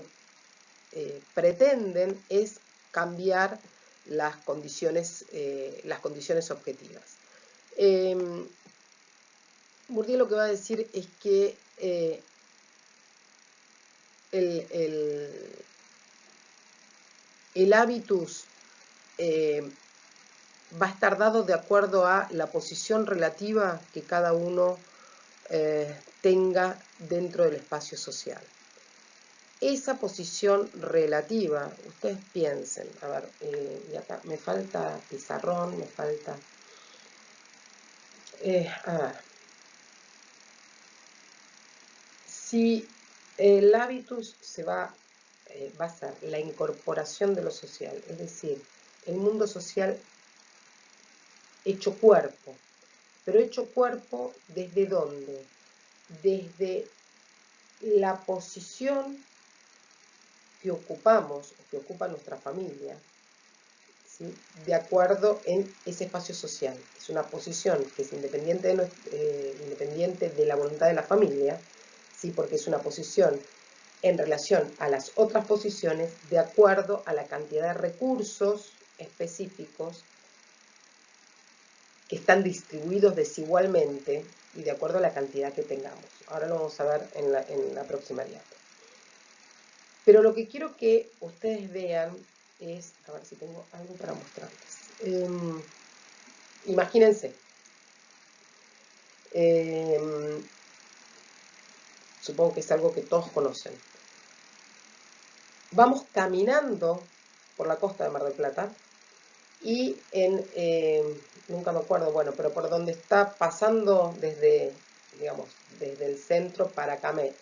pretenden es cambiar las condiciones objetivas. Bourdieu lo que va a decir es que el hábitus va a estar dado de acuerdo a la posición relativa que cada uno tenga dentro del espacio social. Esa posición relativa, ustedes piensen, a ver, y acá me falta pizarrón, me falta, a ver, si el hábitus va a ser la incorporación de lo social, es decir, el mundo social hecho cuerpo, pero hecho cuerpo ¿desde dónde? Desde la posición que ocupamos, o que ocupa nuestra familia, ¿sí? De acuerdo en ese espacio social. Es una posición que es independiente de la voluntad de la familia, ¿sí? Porque es una posición en relación a las otras posiciones de acuerdo a la cantidad de recursos específicos que están distribuidos desigualmente y de acuerdo a la cantidad que tengamos. Ahora lo vamos a ver en la próxima diapositiva. Pero lo que quiero que ustedes vean es, a ver si tengo algo para mostrarles. Imagínense, supongo que es algo que todos conocen. Vamos caminando por la costa de Mar del Plata y nunca me acuerdo, bueno, pero por donde está pasando desde, digamos, desde el centro para Camet,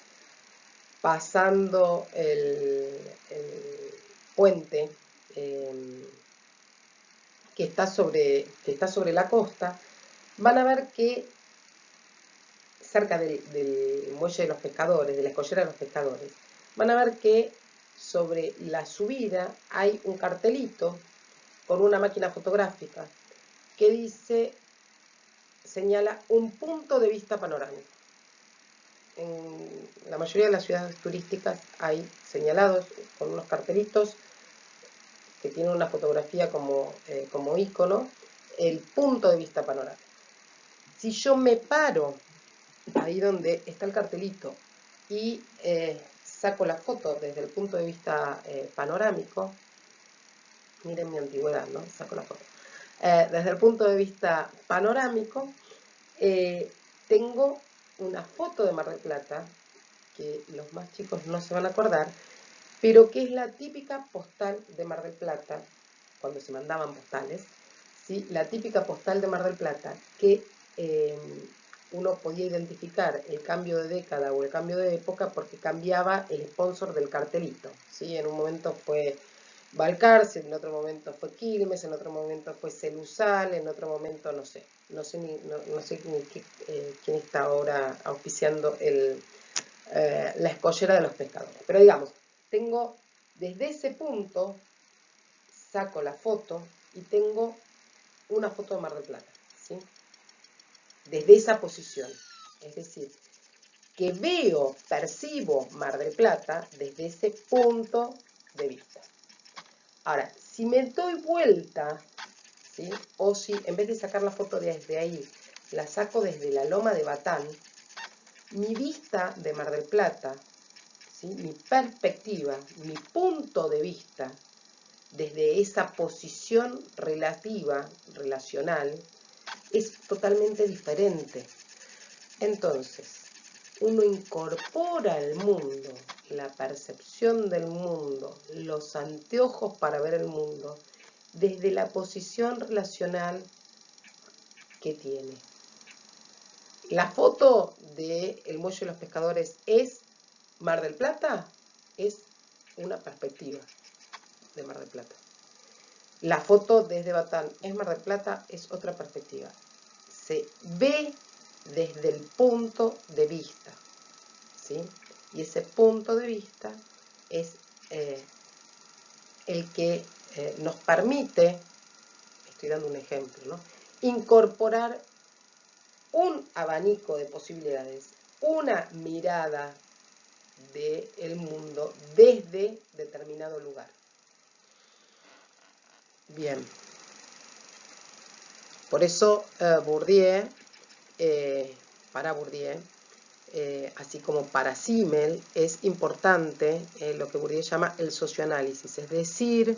pasando el puente que está sobre la costa, van a ver que cerca del muelle de los pescadores, de la escollera de los pescadores, van a ver que sobre la subida hay un cartelito con una máquina fotográfica que dice, señala un punto de vista panorámico. En la mayoría de las ciudades turísticas hay señalados con unos cartelitos que tienen una fotografía como icono, el punto de vista panorámico. Si yo me paro ahí donde está el cartelito y saco la foto desde el punto de vista panorámico, miren mi antigüedad, ¿no? Saco la foto. Desde el punto de vista panorámico, tengo una foto de Mar del Plata, que los más chicos no se van a acordar, pero que es la típica postal de Mar del Plata, cuando se mandaban postales, ¿sí? La típica postal de Mar del Plata, que uno podía identificar el cambio de década o el cambio de época porque cambiaba el sponsor del cartelito, ¿sí? En un momento fue Balcarce, en otro momento fue Quilmes, en otro momento fue Celusal, en otro momento no sé quién está ahora auspiciando la escollera de los pescadores. Pero digamos, tengo desde ese punto, saco la foto y tengo una foto de Mar del Plata, ¿sí? Desde esa posición, es decir, que veo, percibo Mar del Plata desde ese punto de vista. Ahora, si me doy vuelta, ¿sí? O si en vez de sacar la foto desde ahí, la saco desde la loma de Batán, mi vista de Mar del Plata, ¿sí? Mi perspectiva, mi punto de vista, desde esa posición relativa, relacional, es totalmente diferente. Entonces, uno incorpora al mundo, la percepción del mundo, los anteojos para ver el mundo, desde la posición relacional que tiene. La foto del muelle de los pescadores es Mar del Plata, es una perspectiva de Mar del Plata. La foto desde Batán es Mar del Plata, es otra perspectiva. Se ve desde el punto de vista, ¿sí? Y ese punto de vista es el que nos permite, estoy dando un ejemplo, ¿no? Incorporar un abanico de posibilidades, una mirada del mundo desde determinado lugar. Bien. Por eso Bourdieu, para Bourdieu, así como para Simmel, es importante lo que Bourdieu llama el socioanálisis, es decir,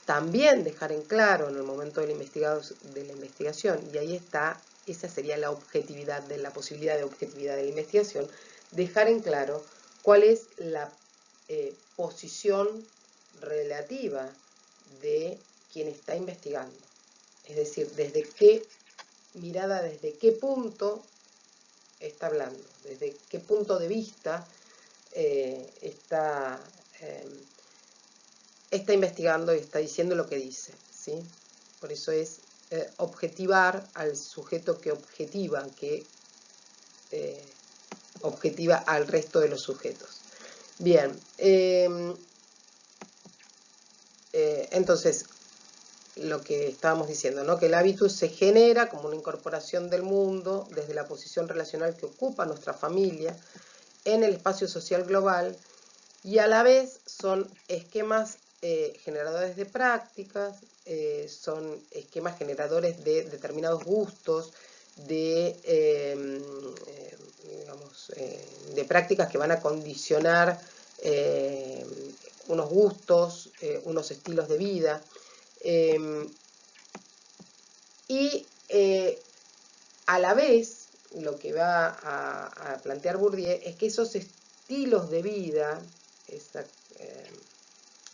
también dejar en claro en el momento de la investigación, y ahí está, esa sería la objetividad, la posibilidad de objetividad de la investigación, dejar en claro cuál es la posición relativa de quien está investigando. Es decir, desde qué mirada, desde qué punto está hablando, desde qué punto de vista está investigando y está diciendo lo que dice, ¿sí? Por eso es objetivar al sujeto que objetiva al resto de los sujetos. Bien, entonces, lo que estábamos diciendo, ¿no? Que el hábitus se genera como una incorporación del mundo desde la posición relacional que ocupa nuestra familia en el espacio social global y a la vez son esquemas generadores de prácticas, son esquemas generadores de determinados gustos, digamos, de prácticas que van a condicionar unos gustos, unos estilos de vida. Y a la vez, lo que va a plantear Bourdieu es que esos estilos de vida,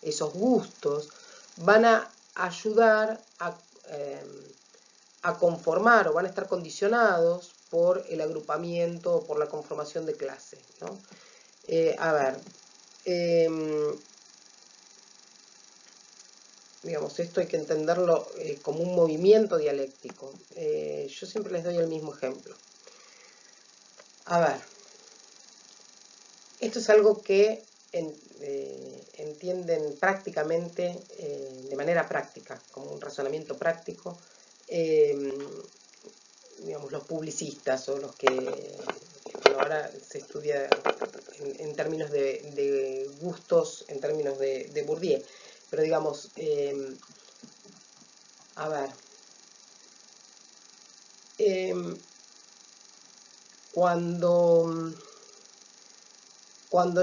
esos gustos, van a ayudar a conformar o van a estar condicionados por el agrupamiento o por la conformación de clase, ¿no? A ver, digamos, esto hay que entenderlo como un movimiento dialéctico. Yo siempre les doy el mismo ejemplo. A ver, esto es algo que entienden prácticamente, de manera práctica, como un razonamiento práctico, digamos, los publicistas o los que, bueno, ahora se estudia en términos de gustos, en términos de Bourdieu, pero digamos, a ver, cuando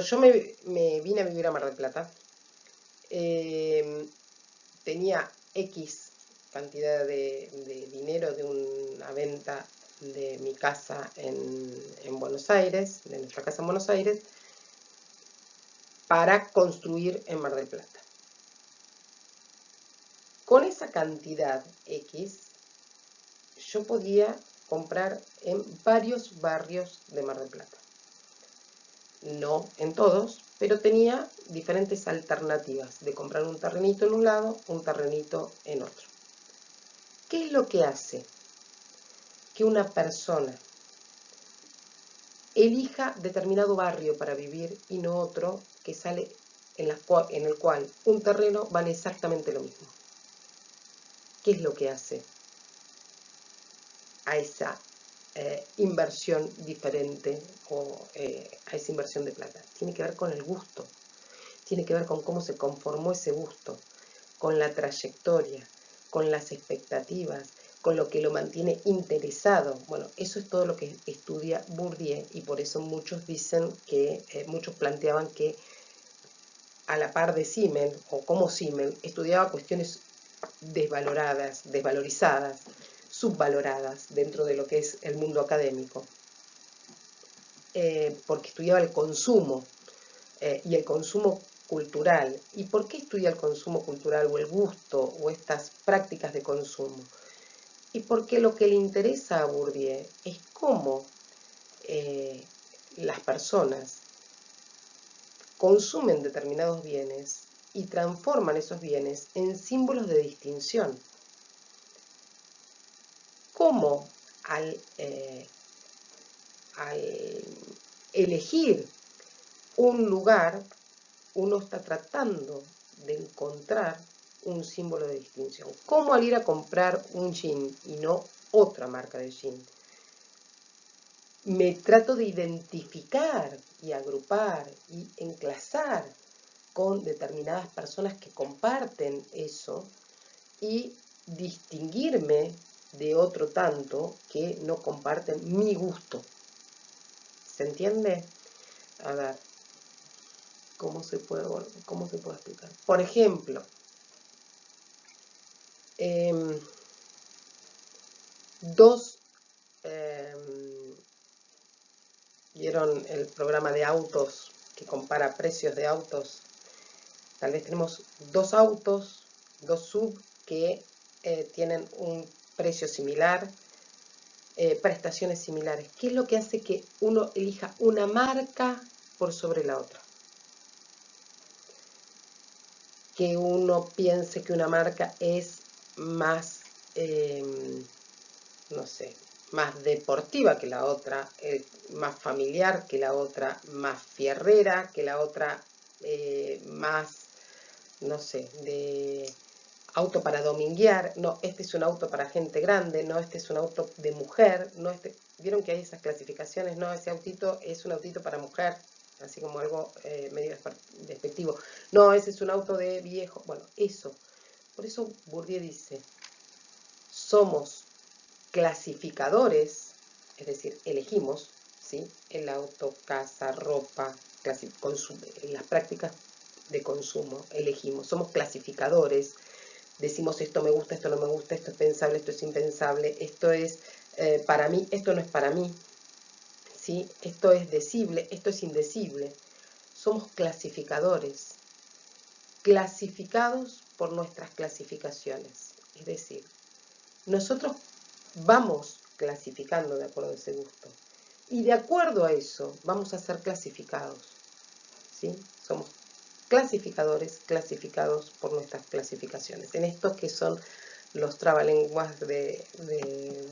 yo me vine a vivir a Mar del Plata, tenía X cantidad de dinero de una venta de mi casa en Buenos Aires, de nuestra casa en Buenos Aires, para construir en Mar del Plata. Con esa cantidad X, yo podía comprar en varios barrios de Mar del Plata. No en todos, pero tenía diferentes alternativas de comprar un terrenito en un lado, un terrenito en otro. ¿Qué es lo que hace que una persona elija determinado barrio para vivir y no otro que sale en el cual un terreno vale exactamente lo mismo? ¿Qué es lo que hace a esa inversión diferente o a esa inversión de plata? Tiene que ver con el gusto, tiene que ver con cómo se conformó ese gusto, con la trayectoria, con las expectativas, con lo que lo mantiene interesado. Bueno, eso es todo lo que estudia Bourdieu, y por eso muchos dicen que, muchos planteaban que a la par de Simmel, o como Simmel, estudiaba cuestiones desvaloradas, desvalorizadas, subvaloradas dentro de lo que es el mundo académico, porque estudiaba el consumo y el consumo cultural. ¿Y por qué estudia el consumo cultural o el gusto o estas prácticas de consumo? Y porque lo que le interesa a Bourdieu es cómo las personas consumen determinados bienes y transforman esos bienes en símbolos de distinción. Cómo al elegir un lugar, uno está tratando de encontrar un símbolo de distinción. Como al ir a comprar un jean y no otra marca de jean, me trato de identificar y agrupar y enclasar con determinadas personas que comparten eso y distinguirme de otro tanto que no comparten mi gusto. ¿Se entiende? A ver, ¿cómo se puede explicar? Por ejemplo, ¿vieron el programa de autos que compara precios de autos? Tal vez tenemos dos autos, dos sub que tienen un precio similar, prestaciones similares. ¿Qué es lo que hace que uno elija una marca por sobre la otra? Que uno piense que una marca es más, no sé, más deportiva que la otra, más familiar que la otra, más fierrera que la otra, más, no sé, de auto para dominguear. No, este es un auto para gente grande, no, este es un auto de mujer, no, este, ¿vieron que hay esas clasificaciones? No, ese autito es un autito para mujer. así como algo medio despectivo. No, ese es un auto de viejo. Bueno, eso. Por eso Bourdieu dice, somos clasificadores, es decir, elegimos, ¿sí? El auto, casa, ropa, las prácticas de consumo, elegimos, somos clasificadores, decimos esto me gusta, esto no me gusta, esto es pensable, esto es impensable, esto es para mí, esto no es para mí, ¿sí? Esto es decible, esto es indecible. Somos clasificadores, clasificados por nuestras clasificaciones. Es decir, nosotros vamos clasificando de acuerdo a ese gusto. Y de acuerdo a eso vamos a ser clasificados. ¿Sí? Somos clasificadores, clasificados por nuestras clasificaciones. En estos que son los trabalenguas de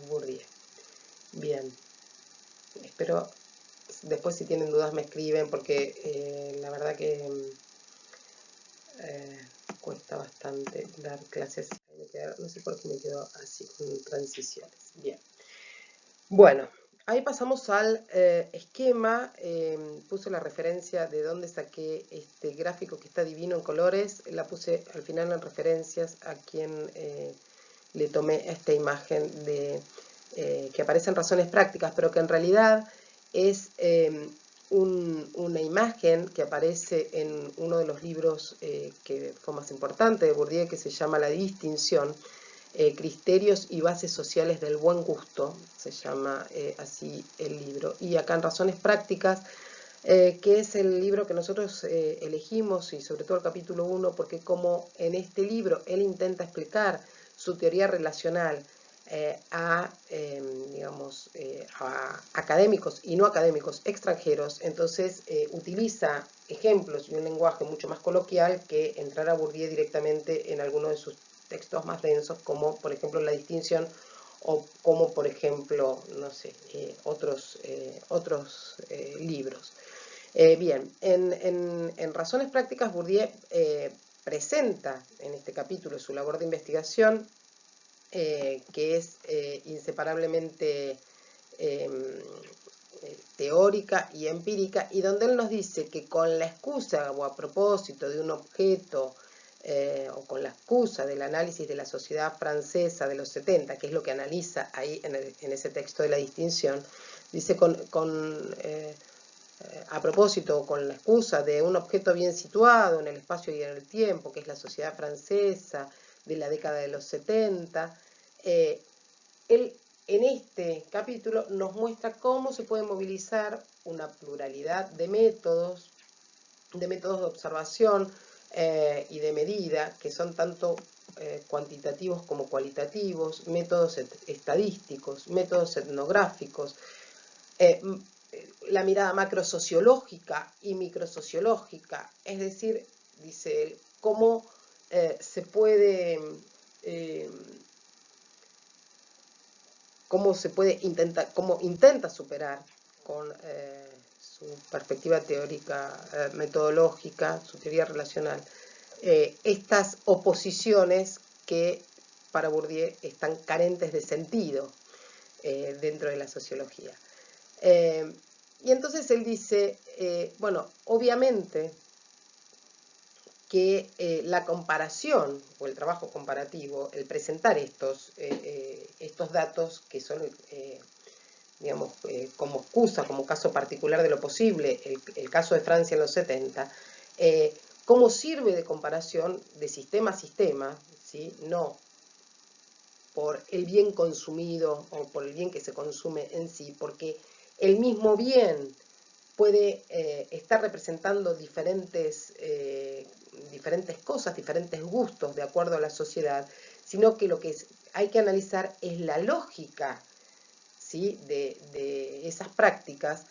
Bourdieu. Bien. Espero, después si tienen dudas me escriben porque la verdad que cuesta bastante dar clases. No sé por qué me quedo así con transiciones. Bien. Bueno, ahí pasamos al esquema. Puse la referencia de dónde saqué este gráfico que está divino en colores. La puse al final en referencias a quien le tomé esta imagen de que aparece en Razones Prácticas, pero que en realidad es una imagen que aparece en uno de los libros que fue más importante de Bourdieu, que se llama La Distinción, Criterios y Bases Sociales del Buen Gusto, se llama así el libro. Y acá en Razones Prácticas, que es el libro que nosotros elegimos, y sobre todo el capítulo 1, porque como en este libro él intenta explicar su teoría relacional digamos, a académicos y no académicos extranjeros, entonces utiliza ejemplos y un lenguaje mucho más coloquial que entrar a Bourdieu directamente en alguno de sus textos más densos, como por ejemplo La Distinción, o como por ejemplo, no sé, otros libros. Bien, en Razones Prácticas Bourdieu presenta en este capítulo su labor de investigación, que es inseparablemente teórica y empírica, y donde él nos dice que con la excusa o a propósito de un objeto o con la excusa del análisis de la sociedad francesa de los 70, que es lo que analiza ahí en ese texto de La Distinción, dice a propósito, con la excusa de un objeto bien situado en el espacio y en el tiempo, que es la sociedad francesa de la década de los 70, él en este capítulo nos muestra cómo se puede movilizar una pluralidad de métodos de observación y de medida, que son tanto cuantitativos como cualitativos, métodos estadísticos, métodos etnográficos, la mirada macrosociológica y microsociológica, es decir, dice él, cómo se puede cómo intenta superar con su perspectiva teórica, metodológica, su teoría relacional, estas oposiciones que para Bourdieu están carentes de sentido dentro de la sociología. Y entonces él dice, bueno, obviamente que la comparación o el trabajo comparativo, el presentar estos datos que son, digamos, como excusa, como caso particular de lo posible, el caso de Francia en los 70, cómo sirve de comparación de sistema a sistema, ¿sí? No por el bien consumido o por el bien que se consume en sí, porque el mismo bien puede estar representando diferentes cosas, diferentes gustos de acuerdo a la sociedad, sino que lo que hay que analizar es la lógica, ¿sí?, de esas prácticas.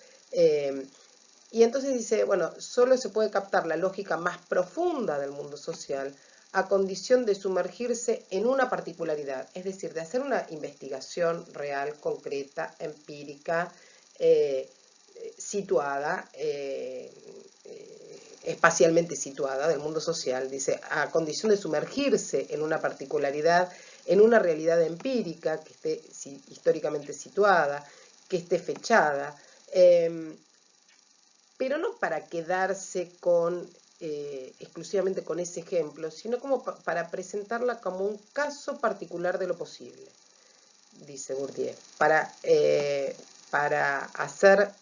Y entonces dice, bueno, solo se puede captar la lógica más profunda del mundo social a condición de sumergirse en una particularidad, es decir, de hacer una investigación real, concreta, empírica, situada, espacialmente situada del mundo social, dice, a condición de sumergirse en una particularidad, en una realidad empírica que esté históricamente situada, que esté fechada, pero no para quedarse exclusivamente con ese ejemplo, sino como para presentarla como un caso particular de lo posible, dice Bourdieu, para hacer,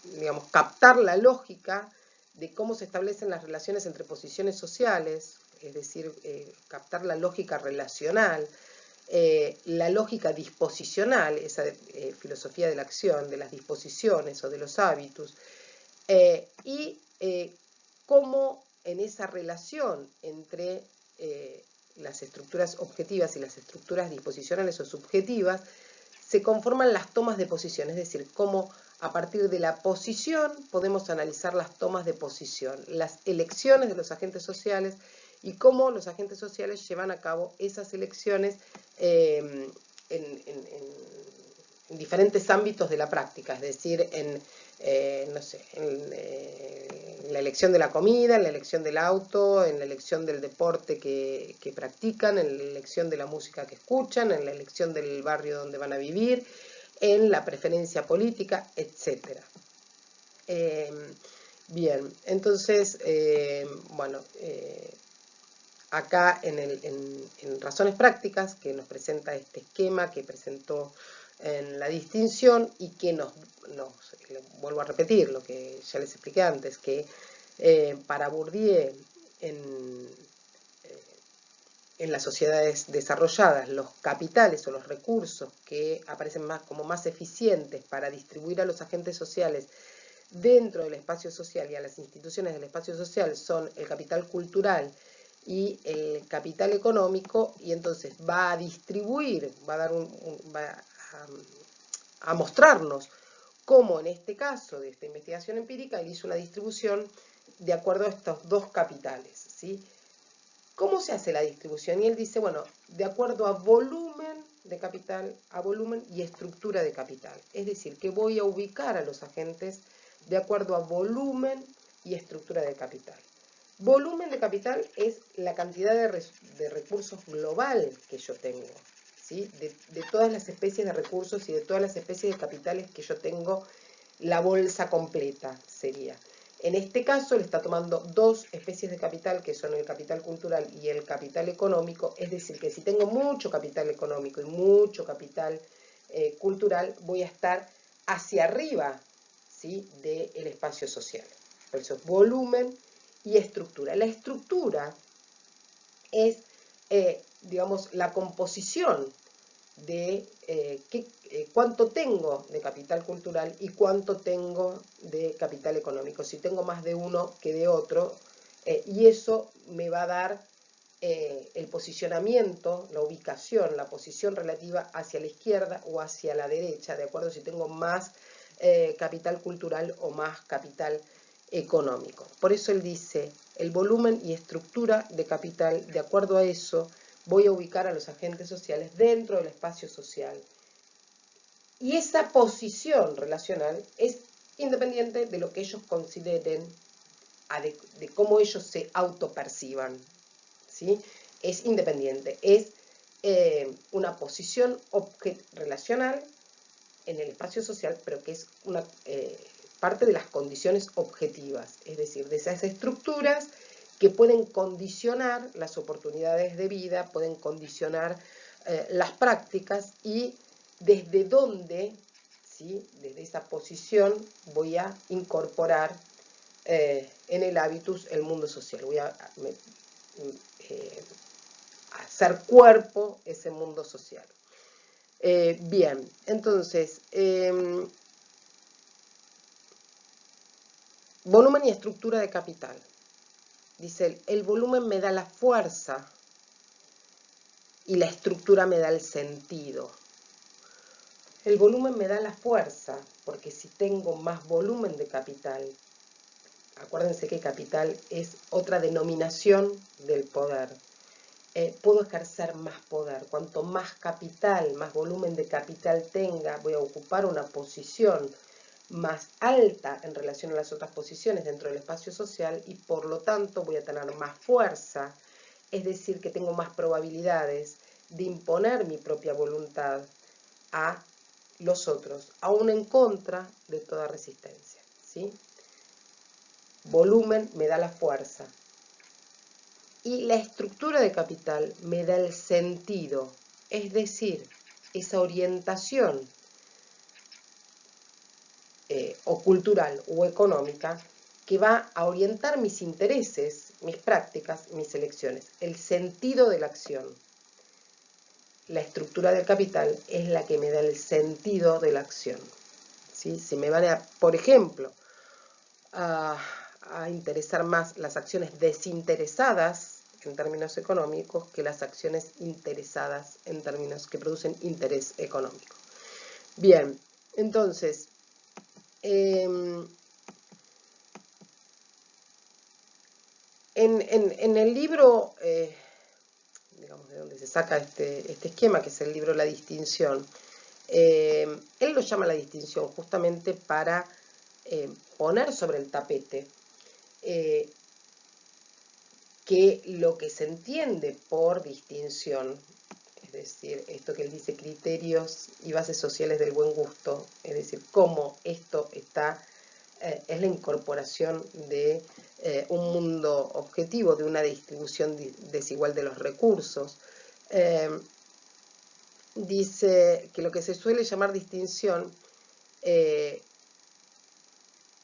digamos, captar la lógica de cómo se establecen las relaciones entre posiciones sociales, es decir, captar la lógica relacional, la lógica disposicional, esa filosofía de la acción, de las disposiciones o de los hábitos, y cómo en esa relación entre las estructuras objetivas y las estructuras disposicionales o subjetivas se conforman las tomas de posición, es decir, cómo a partir de la posición podemos analizar las tomas de posición, las elecciones de los agentes sociales y cómo los agentes sociales llevan a cabo esas elecciones en diferentes ámbitos de la práctica, es decir, no sé, en la elección de la comida, en la elección del auto, en la elección del deporte que practican, en la elección de la música que escuchan, en la elección del barrio donde van a vivir, en la preferencia política, etc. Bien, entonces, bueno, acá en Razones Prácticas, que nos presenta este esquema que presentó en la distinción y que vuelvo a repetir lo que ya les expliqué antes, que para Bourdieu en las sociedades desarrolladas los capitales o los recursos que aparecen como más eficientes para distribuir a los agentes sociales dentro del espacio social y a las instituciones del espacio social son el capital cultural y el capital económico, y entonces va a distribuir, va a mostrarnos cómo en este caso de esta investigación empírica él hizo una distribución de acuerdo a estos dos capitales, ¿sí? ¿Cómo se hace la distribución? Y él dice, bueno, de acuerdo a volumen de capital, a volumen y estructura de capital. Es decir, que voy a ubicar a los agentes de acuerdo a volumen y estructura de capital. Volumen de capital es la cantidad de recursos global que yo tengo, ¿sí? De todas las especies de recursos y de todas las especies de capitales que yo tengo, la bolsa completa sería. En este caso le está tomando dos especies de capital, que son el capital cultural y el capital económico, es decir, que si tengo mucho capital económico y mucho capital cultural, voy a estar hacia arriba, ¿sí?, del espacio social. Por eso es volumen y estructura. La estructura es, digamos, la composición de cuánto tengo de capital cultural y cuánto tengo de capital económico, si tengo más de uno que de otro, y eso me va a dar el posicionamiento, la ubicación, la posición relativa hacia la izquierda o hacia la derecha, de acuerdo si tengo más capital cultural o más capital económico. Por eso él dice, el volumen y estructura de capital, de acuerdo a eso, voy a ubicar a los agentes sociales dentro del espacio social. Y esa posición relacional es independiente de lo que ellos consideren, de cómo ellos se autoperciban, ¿sí? Es independiente, es una posición relacional en el espacio social, pero que es una parte de las condiciones objetivas, es decir, de esas estructuras que pueden condicionar las oportunidades de vida, pueden condicionar las prácticas, y desde dónde, ¿sí?, desde esa posición voy a incorporar en el hábitus el mundo social, voy a hacer cuerpo ese mundo social. Bien, entonces, volumen y estructura de capital. Dice él, el volumen me da la fuerza y la estructura me da el sentido. El volumen me da la fuerza, porque si tengo más volumen de capital, acuérdense que capital es otra denominación del poder, puedo ejercer más poder. Cuanto más capital, más volumen de capital tenga, voy a ocupar una posición más alta en relación a las otras posiciones dentro del espacio social y por lo tanto voy a tener más fuerza, es decir, que tengo más probabilidades de imponer mi propia voluntad a los otros, aún en contra de toda resistencia, ¿sí? Volumen me da la fuerza. Y la estructura de capital me da el sentido, es decir, esa orientación o cultural o económica que va a orientar mis intereses, mis prácticas, mis elecciones, el sentido de la acción. La estructura del capital es la que me da el sentido de la acción, ¿sí? Se me van a, por ejemplo, a interesar más las acciones desinteresadas en términos económicos que las acciones interesadas en términos que producen interés económico. Bien, entonces, en el libro, digamos, de donde se saca este esquema, que es el libro La Distinción, él lo llama la distinción justamente para poner sobre el tapete que lo que se entiende por distinción, es decir, esto que él dice, criterios y bases sociales del buen gusto, es decir, cómo esto está, es la incorporación de un mundo objetivo, de una distribución desigual de los recursos. Dice que lo que se suele llamar distinción,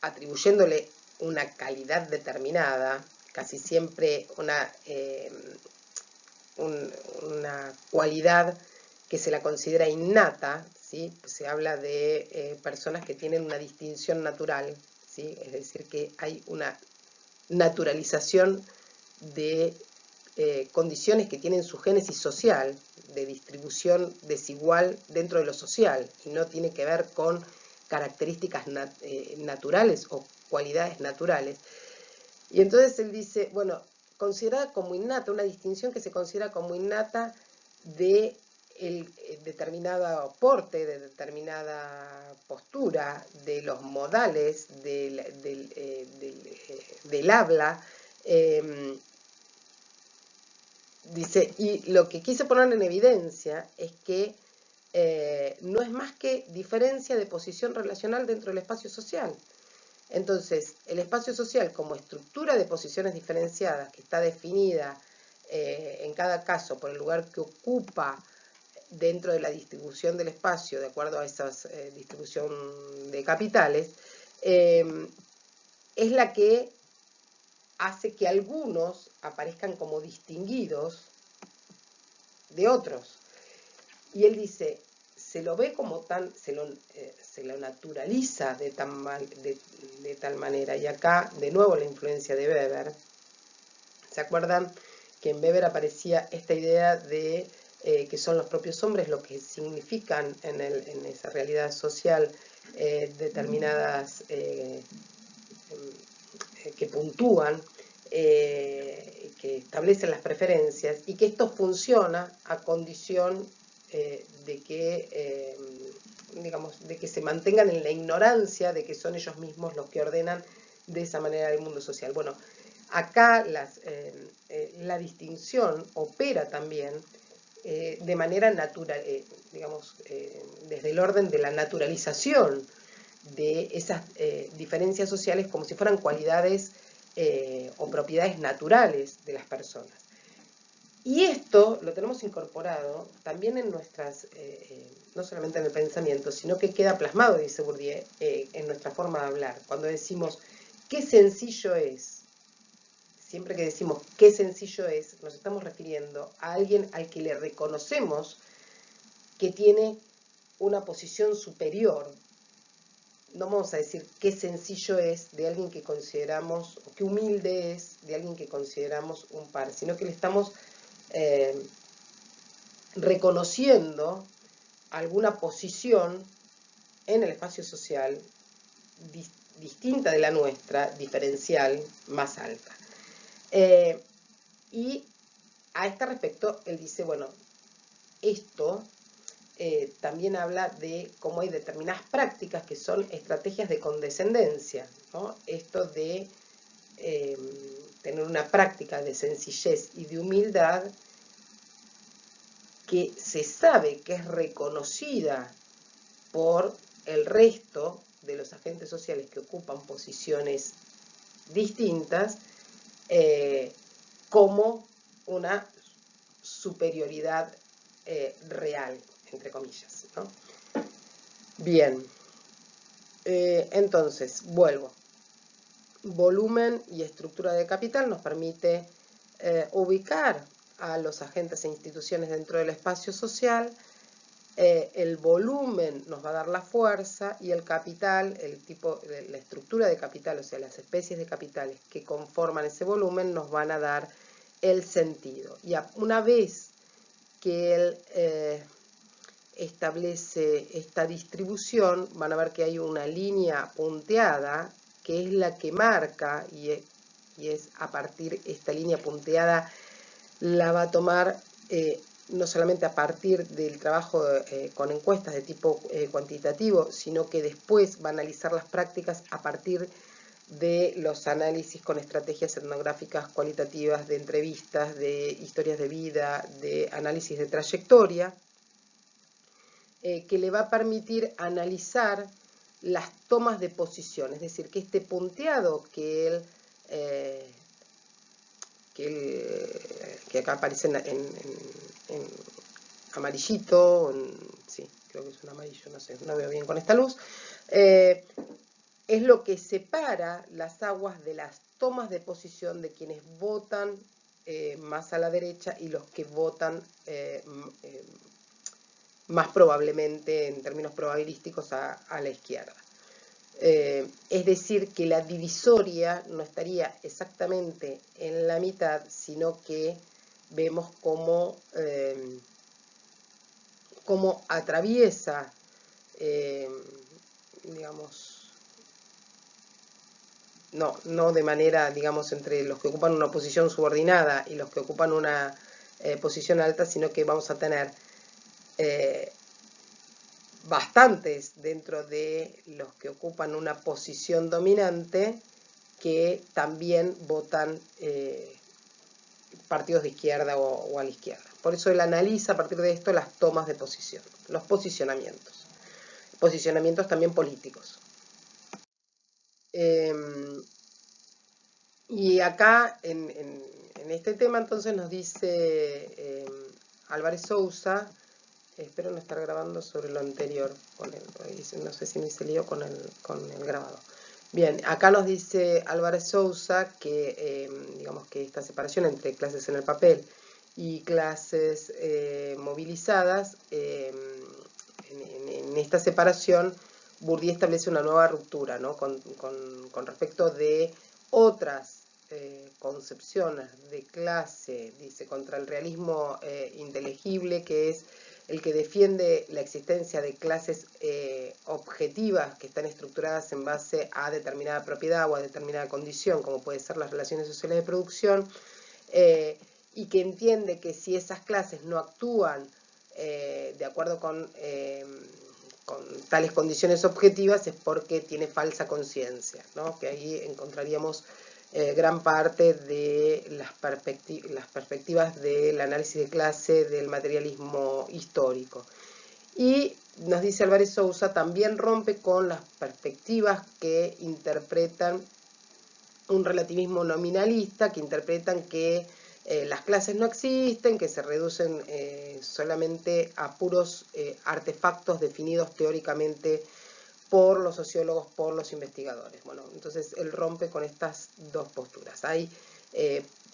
atribuyéndole una calidad determinada, casi siempre una cualidad que se la considera innata, ¿sí? Se habla de personas que tienen una distinción natural, ¿sí? Es decir, que hay una naturalización de condiciones que tienen su génesis social, de distribución desigual dentro de lo social, y no tiene que ver con características naturales o cualidades naturales. Y entonces él dice, bueno, considerada como innata, una distinción que se considera como innata de determinado porte, de determinada postura, de los modales, del habla. Dice, y lo que quise poner en evidencia es que no es más que diferencia de posición relacional dentro del espacio social. Entonces, el espacio social como estructura de posiciones diferenciadas que está definida en cada caso por el lugar que ocupa dentro de la distribución del espacio, de acuerdo a esa distribución de capitales, es la que hace que algunos aparezcan como distinguidos de otros. Y él dice, se lo ve como tan, se lo naturaliza de tal manera. Y acá, de nuevo, la influencia de Weber. ¿Se acuerdan que en Weber aparecía esta idea de que son los propios hombres los que significan en esa realidad social determinadas que puntúan, que establecen las preferencias, y que esto funciona a condición de que, digamos, de que se mantengan en la ignorancia de que son ellos mismos los que ordenan de esa manera el mundo social. Bueno, acá la distinción opera también de manera natural, digamos, desde el orden de la naturalización de esas diferencias sociales como si fueran cualidades o propiedades naturales de las personas. Y esto lo tenemos incorporado también en nuestras, no solamente en el pensamiento, sino que queda plasmado, dice Bourdieu, en nuestra forma de hablar. Cuando decimos, qué sencillo es, siempre que decimos qué sencillo es, nos estamos refiriendo a alguien al que le reconocemos que tiene una posición superior. No vamos a decir qué sencillo es de alguien que consideramos, o qué humilde es de alguien que consideramos un par, sino que le estamos reconociendo alguna posición en el espacio social distinta de la nuestra, diferencial, más alta. Y a este respecto, él dice, bueno, esto también habla de cómo hay determinadas prácticas que son estrategias de condescendencia, ¿no? Esto de tener una práctica de sencillez y de humildad que se sabe que es reconocida por el resto de los agentes sociales que ocupan posiciones distintas como una superioridad real, entre comillas, ¿no? Bien, entonces, vuelvo. Volumen y estructura de capital nos permite ubicar a los agentes e instituciones dentro del espacio social. El volumen nos va a dar la fuerza y el capital, la estructura de capital, o sea, las especies de capitales que conforman ese volumen nos van a dar el sentido. Y una vez que él establece esta distribución, van a ver que hay una línea punteada que es la que marca, y es a partir, esta línea punteada la va a tomar no solamente a partir del trabajo con encuestas de tipo cuantitativo, sino que después va a analizar las prácticas a partir de los análisis con estrategias etnográficas cualitativas, de entrevistas, de historias de vida, de análisis de trayectoria, que le va a permitir analizar las tomas de posición, es decir, que este punteado que acá aparece en amarillito, sí, creo que es un amarillo, no sé, no veo bien con esta luz, es lo que separa las aguas de las tomas de posición de quienes votan más a la derecha y los que votan más probablemente, en términos probabilísticos, a la izquierda. Es decir, que la divisoria no estaría exactamente en la mitad, sino que vemos cómo atraviesa, digamos, no de manera, digamos, entre los que ocupan una posición subordinada y los que ocupan una posición alta, sino que vamos a tener bastantes dentro de los que ocupan una posición dominante que también votan partidos de izquierda o a la izquierda. Por eso él analiza a partir de esto las tomas de posición, los posicionamientos también políticos. Y acá en este tema entonces nos dice Álvarez Sousa, espero no estar grabando sobre lo anterior, no sé si me hice lío con el grabado. Bien, acá nos dice Álvarez Sousa que, digamos que esta separación entre clases en el papel y clases movilizadas, en esta separación Bourdieu establece una nueva ruptura, ¿no? con respecto de otras concepciones de clase, dice, contra el realismo inteligible, que es el que defiende la existencia de clases objetivas que están estructuradas en base a determinada propiedad o a determinada condición, como puede ser las relaciones sociales de producción, y que entiende que si esas clases no actúan de acuerdo con tales condiciones objetivas es porque tiene falsa conciencia, ¿no? Que ahí encontraríamos gran parte de las perspectivas del análisis de clase del materialismo histórico. Y nos dice Álvarez Sousa, también rompe con las perspectivas que interpretan un relativismo nominalista, que interpretan que las clases no existen, que se reducen solamente a puros artefactos definidos teóricamente por los sociólogos, por los investigadores. Bueno, entonces él rompe con estas dos posturas. Hay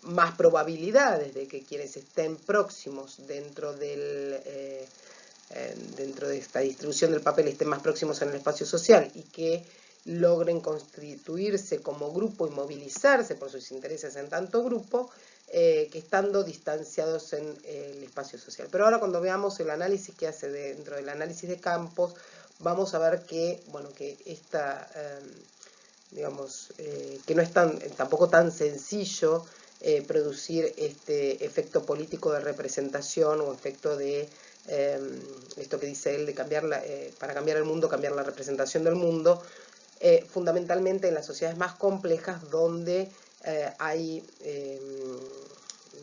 más probabilidades de que quienes estén próximos dentro de esta distribución del papel estén más próximos en el espacio social y que logren constituirse como grupo y movilizarse por sus intereses en tanto grupo, que estando distanciados en el espacio social. Pero ahora cuando veamos el análisis que hace dentro del análisis de campos, vamos a ver que, bueno, que esta, digamos, que no es tampoco tan sencillo producir este efecto político de representación o efecto de esto que dice él de para cambiar el mundo, cambiar la representación del mundo, fundamentalmente en las sociedades más complejas donde hay,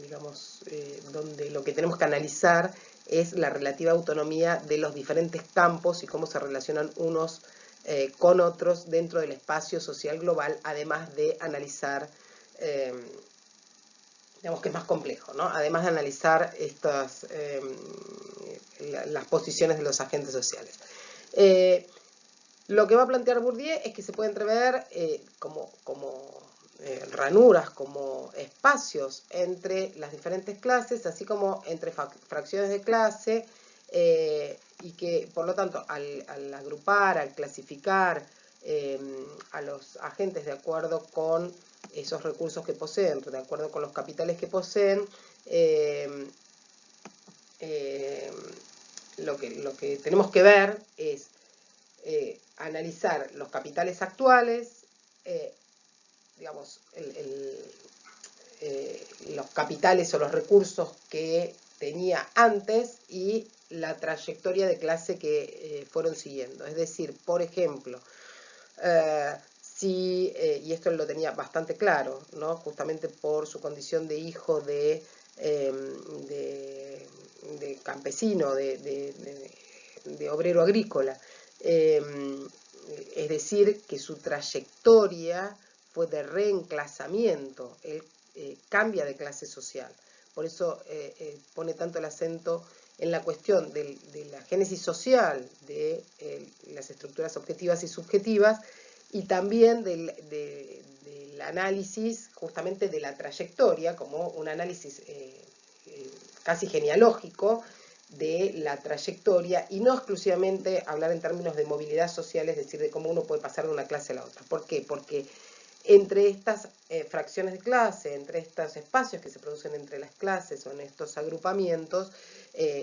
digamos, donde lo que tenemos que analizar es la relativa autonomía de los diferentes campos y cómo se relacionan unos con otros dentro del espacio social global, además de analizar, digamos que es más complejo, ¿no? Además de analizar las posiciones de los agentes sociales. Lo que va a plantear Bourdieu es que se puede entrever como ranuras, como espacios entre las diferentes clases, así como entre fracciones de clase, y que, por lo tanto, al agrupar, al clasificar a los agentes de acuerdo con esos recursos que poseen, de acuerdo con los capitales que poseen, lo que tenemos que ver es analizar los capitales actuales, digamos, los capitales o los recursos que tenía antes y la trayectoria de clase que fueron siguiendo. Es decir, por ejemplo, y esto lo tenía bastante claro, ¿no? Justamente por su condición de hijo de campesino, de obrero agrícola, es decir, que su trayectoria fue de reenclasamiento, él cambia de clase social. Por eso pone tanto el acento en la cuestión de la génesis social de las estructuras objetivas y subjetivas, y también del análisis justamente de la trayectoria, como un análisis casi genealógico de la trayectoria, y no exclusivamente hablar en términos de movilidad social, es decir, de cómo uno puede pasar de una clase a la otra. ¿Por qué? Porque entre estas fracciones de clase, entre estos espacios que se producen entre las clases o en estos agrupamientos,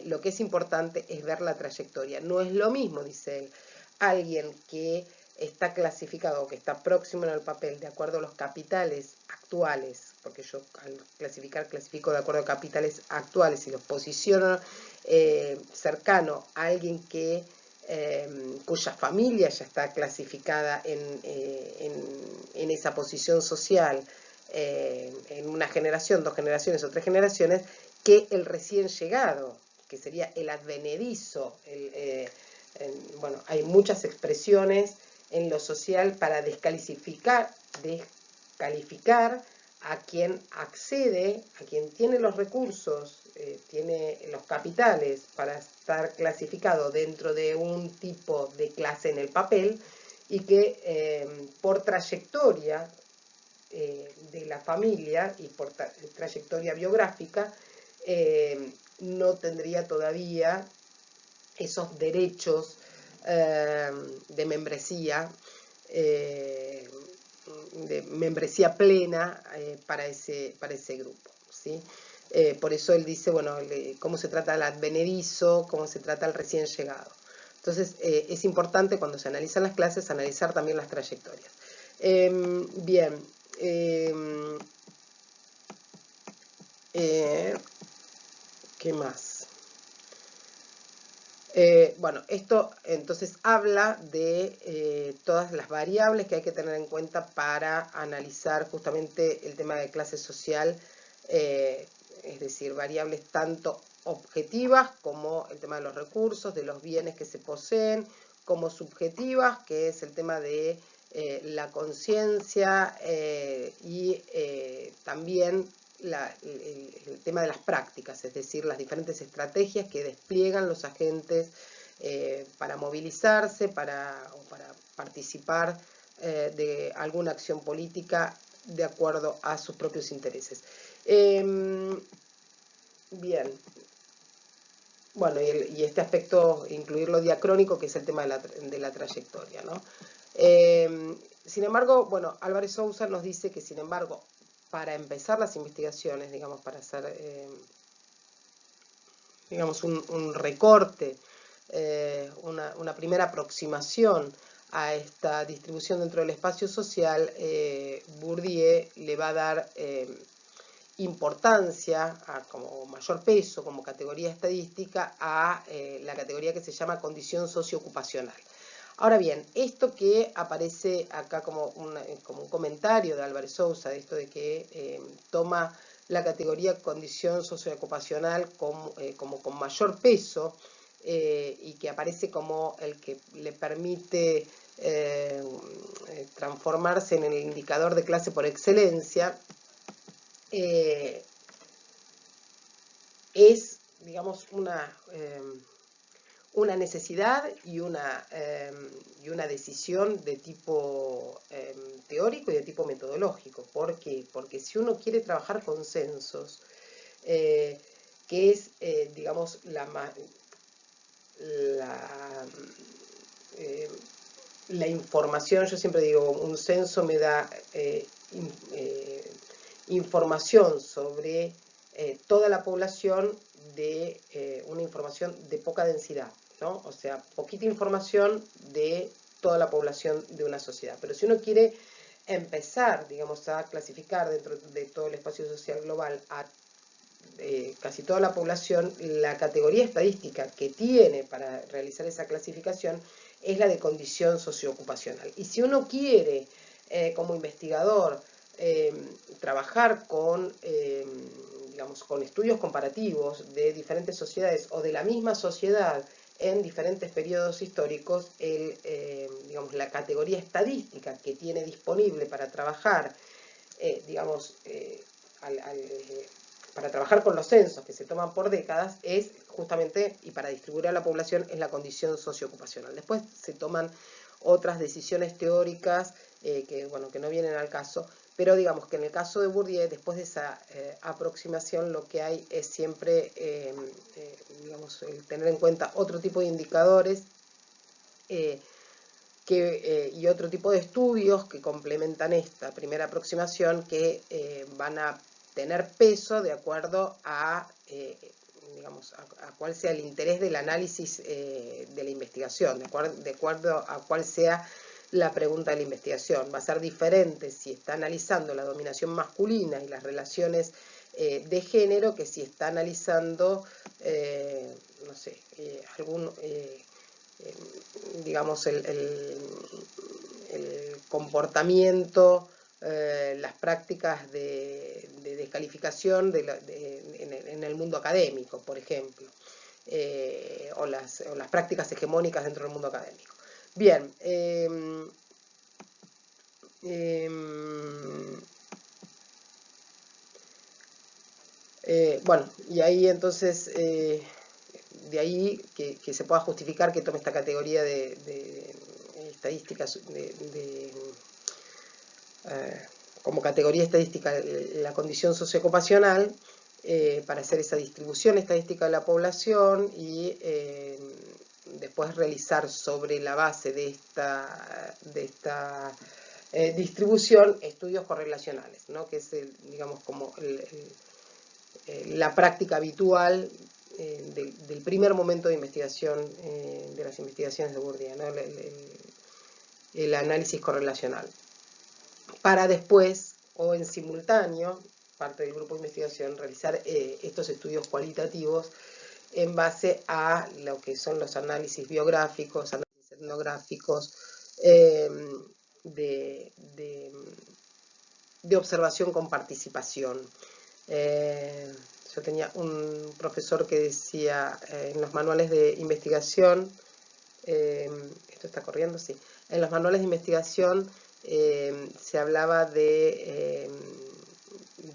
lo que es importante es ver la trayectoria. No es lo mismo, dice él, alguien que está clasificado o que está próximo en el papel de acuerdo a los capitales actuales, porque yo al clasifico de acuerdo a capitales actuales y los posiciono cercano a alguien que cuya familia ya está clasificada en esa posición social, en una generación, 2 generaciones o 3 generaciones, que el recién llegado, que sería el advenedizo. Bueno, hay muchas expresiones en lo social para descalificar a quien accede, a quien tiene los recursos, tiene los capitales para estar clasificado dentro de un tipo de clase en el papel, y que por trayectoria de la familia y por trayectoria biográfica no tendría todavía esos derechos de membresía plena para ese grupo, ¿sí? Por eso él dice, bueno, cómo se trata al advenedizo, cómo se trata al recién llegado. Entonces, es importante cuando se analizan las clases, analizar también las trayectorias. Bien. ¿Qué más? Bueno, esto entonces habla de todas las variables que hay que tener en cuenta para analizar justamente el tema de clase social, es decir, variables tanto objetivas como el tema de los recursos, de los bienes que se poseen, como subjetivas, que es el tema de la conciencia y también el tema de las prácticas, es decir, las diferentes estrategias que despliegan los agentes para movilizarse, o para participar de alguna acción política de acuerdo a sus propios intereses. Bien. Bueno, y este aspecto, incluirlo diacrónico, que es el tema de la trayectoria, ¿no? Sin embargo, bueno, Álvarez Sousa nos dice que, sin embargo, para empezar las investigaciones, digamos, para hacer, digamos, un recorte, una primera aproximación a esta distribución dentro del espacio social, Bourdieu le va a dar importancia, como mayor peso, como categoría estadística, a la categoría que se llama condición socioocupacional. Ahora bien, esto que aparece acá como un comentario de Álvarez Sousa, de esto de que toma la categoría condición socioocupacional como con mayor peso, y que aparece como el que le permite transformarse en el indicador de clase por excelencia, es, digamos, una necesidad y una decisión de tipo teórico y de tipo metodológico. ¿Por qué? Porque si uno quiere trabajar consensos, que es, digamos, eh, la información, yo siempre digo, un censo me da información sobre toda la población de una información de poca densidad, ¿no? O sea, poquita información de toda la población de una sociedad. Pero si uno quiere empezar, digamos, a clasificar dentro de todo el espacio social global a casi toda la población, la categoría estadística que tiene para realizar esa clasificación es la de condición socioocupacional. Y si uno quiere, como investigador, trabajar con, digamos, con estudios comparativos de diferentes sociedades o de la misma sociedad en diferentes periodos históricos, digamos, la categoría estadística que tiene disponible para trabajar, digamos, para trabajar con los censos que se toman por décadas es justamente, y para distribuir a la población, es la condición socioocupacional. Después se toman otras decisiones teóricas bueno, que no vienen al caso, pero digamos que en el caso de Bourdieu, después de esa aproximación, lo que hay es siempre, digamos, el tener en cuenta otro tipo de indicadores y otro tipo de estudios que complementan esta primera aproximación, que van a tener peso de acuerdo a, digamos, a cuál sea el interés del análisis de la investigación, de acuerdo a cuál sea la pregunta de la investigación. Va a ser diferente si está analizando la dominación masculina y las relaciones de género que si está analizando, no sé, digamos, el comportamiento, las prácticas de descalificación en el mundo académico, por ejemplo, o las prácticas hegemónicas dentro del mundo académico. Bien, bueno, y ahí entonces, de ahí que se pueda justificar que tome esta categoría de estadísticas, como categoría estadística la condición socioocupacional, para hacer esa distribución estadística de la población y después realizar sobre la base de esta distribución estudios correlacionales, ¿no? Que es, digamos, como la práctica habitual del primer momento de investigación, de las investigaciones de Bourdieu, ¿no? El análisis correlacional. Para después, o en simultáneo, parte del grupo de investigación, realizar estos estudios cualitativos en base a lo que son los análisis biográficos, análisis etnográficos, de observación con participación. Yo tenía un profesor que decía en los manuales de investigación, esto está corriendo, sí, en los manuales de investigación se hablaba de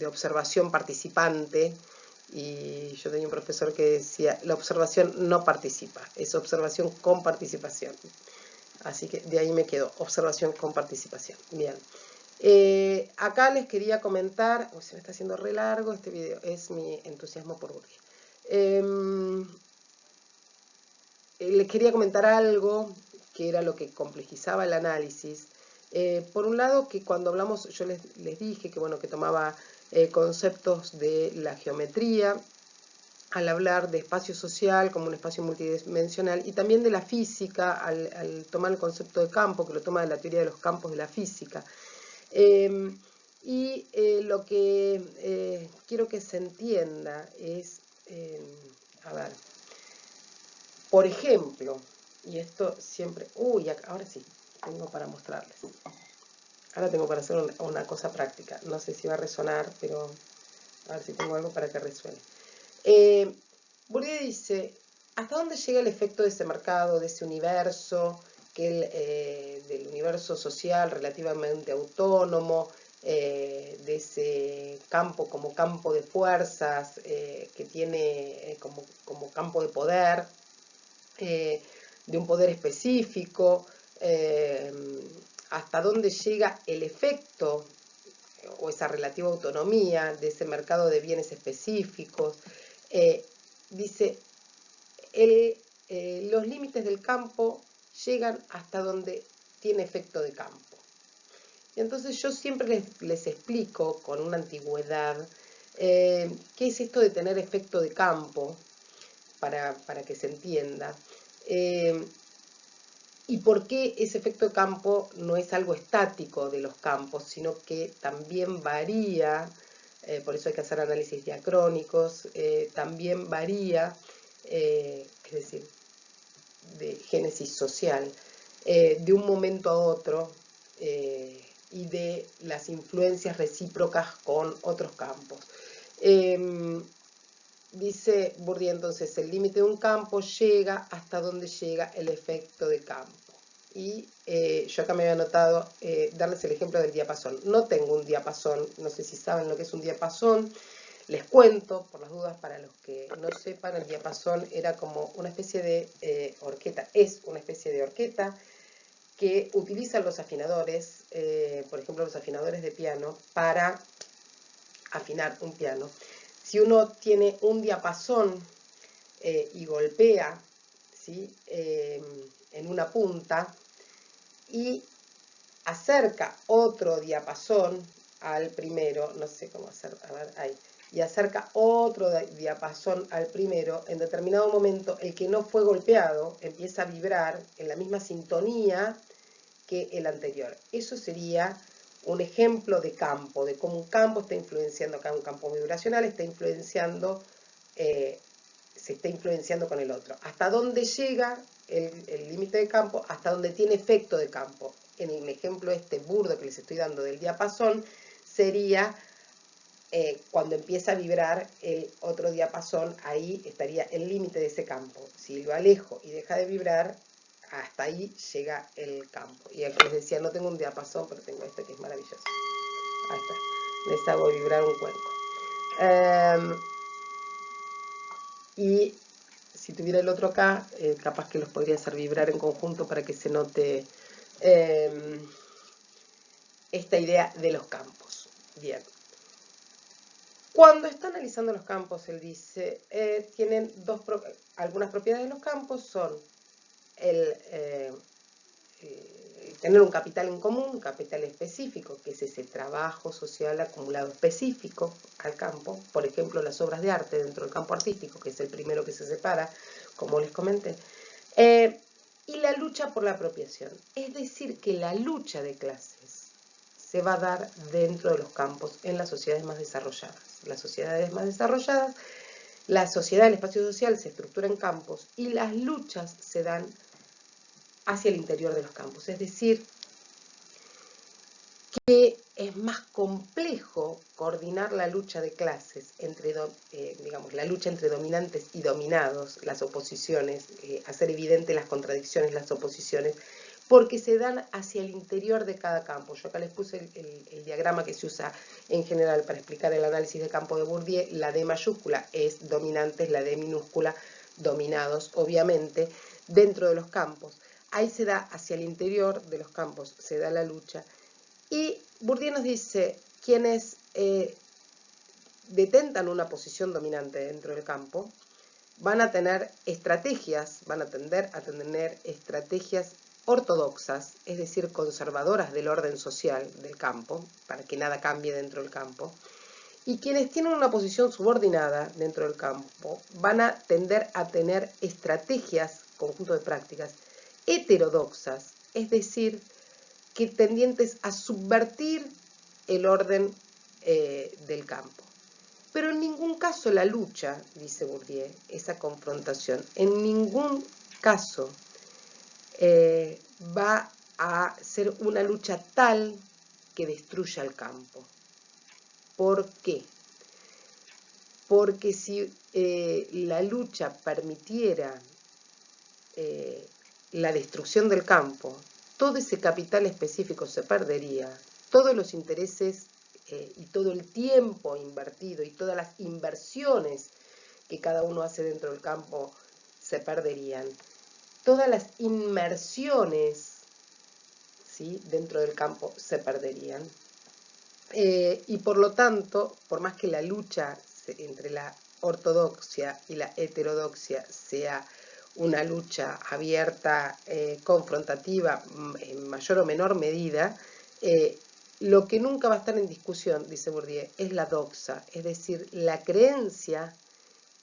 observación participante, y yo tenía un profesor que decía, la observación no participa, es observación con participación. Así que de ahí me quedo, observación con participación. Bien. Acá les quería comentar, se me está haciendo re largo este video, es mi entusiasmo por Bourdieu. Les quería comentar algo que era lo que complejizaba el análisis. Por un lado, que cuando hablamos, yo les dije que, bueno, que tomaba conceptos de la geometría al hablar de espacio social como un espacio multidimensional, y también de la física al tomar el concepto de campo, que lo toma de la teoría de los campos de la física. Lo que quiero que se entienda es, a ver, por ejemplo, y esto siempre, ahora sí, tengo para mostrarles. Ahora tengo para hacer una cosa práctica. No sé si va a resonar, pero A ver si tengo algo para que resuene. Bourdieu dice, ¿hasta dónde llega el efecto de ese mercado, de ese universo, del universo social relativamente autónomo, de ese campo como campo de fuerzas, que tiene como campo de poder, de un poder específico, hasta dónde llega el efecto o esa relativa autonomía de ese mercado de bienes específicos? Dice, los límites del campo llegan hasta donde tiene efecto de campo. Y entonces yo siempre les explico con una antigüedad qué es esto de tener efecto de campo, para que se entienda. Y por qué ese efecto de campo no es algo estático de los campos, sino que también varía, por eso hay que hacer análisis diacrónicos, también varía, es decir, de génesis social, de un momento a otro, y de las influencias recíprocas con otros campos. Dice Bourdieu entonces, el límite de un campo llega hasta donde llega el efecto de campo. Y yo acá me había anotado darles el ejemplo del diapasón. No tengo un diapasón, no sé si saben lo que es un diapasón. Les cuento, por las dudas, para los que no sepan, el diapasón era como una especie de horqueta, es una especie de horqueta que utilizan los afinadores, por ejemplo los afinadores de piano, para afinar un piano. Si uno tiene un diapasón y golpea, ¿sí?, en una punta y acerca otro diapasón al primero, no sé cómo hacer, a ver, ahí, y acerca otro diapasón al primero, en determinado momento el que no fue golpeado empieza a vibrar en la misma sintonía que el anterior. Eso sería un ejemplo de campo, de cómo un campo está influenciando, acá un campo vibracional está influenciando, se está influenciando con el otro. ¿Hasta dónde llega el límite de campo? Hasta donde tiene efecto de campo. En el ejemplo burdo que les estoy dando del diapasón, sería cuando empieza a vibrar el otro diapasón, ahí estaría el límite de ese campo. Si lo alejo y deja de vibrar, hasta ahí llega el campo. Y aquí les decía, no tengo un diapasón, pero tengo este que es maravilloso. Ahí está. Les hago vibrar un cuenco. Y si tuviera el otro acá, capaz que los podría hacer vibrar en conjunto para que se note esta idea de los campos. Bien. Cuando está analizando los campos, él dice, tienen algunas propiedades de los campos, son tener un capital en común, un capital específico, que es ese trabajo social acumulado específico al campo, por ejemplo, las obras de arte dentro del campo artístico, que es el primero que se separa, como les comenté, y la lucha por la apropiación, es decir, que la lucha de clases se va a dar dentro de los campos en las sociedades más desarrolladas. Las sociedades más desarrolladas, la sociedad del espacio social se estructura en campos y las luchas se dan hacia el interior de los campos, es decir, que es más complejo coordinar la lucha de clases, digamos, la lucha entre dominantes y dominados, las oposiciones, hacer evidente las contradicciones, las oposiciones, porque se dan hacia el interior de cada campo. Yo acá les puse el diagrama que se usa en general para explicar el análisis de campo de Bourdieu. La D mayúscula es dominantes, la D minúscula dominados, obviamente, dentro de los campos. Ahí se da hacia el interior de los campos, se da la lucha. Y Bourdieu nos dice, quienes detentan una posición dominante dentro del campo, van a tener estrategias, van a tender a tener estrategias ortodoxas, es decir, conservadoras del orden social del campo, para que nada cambie dentro del campo, y quienes tienen una posición subordinada dentro del campo van a tender a tener estrategias, conjunto de prácticas, heterodoxas, es decir, que tendientes a subvertir el orden del campo. Pero en ningún caso la lucha, dice Bourdieu, esa confrontación, en ningún caso va a ser una lucha tal que destruya el campo. ¿Por qué? porque si la lucha permitiera la destrucción del campo, todo ese capital específico se perdería, todos los intereses y todo el tiempo invertido y todas las inversiones que cada uno hace dentro del campo se perderían. Todas las inmersiones, ¿sí?, dentro del campo se perderían. Y por lo tanto, por más que la lucha entre la ortodoxia y la heterodoxia sea una lucha abierta, confrontativa, en mayor o menor medida, lo que nunca va a estar en discusión, dice Bourdieu, es la doxa, es decir, la creencia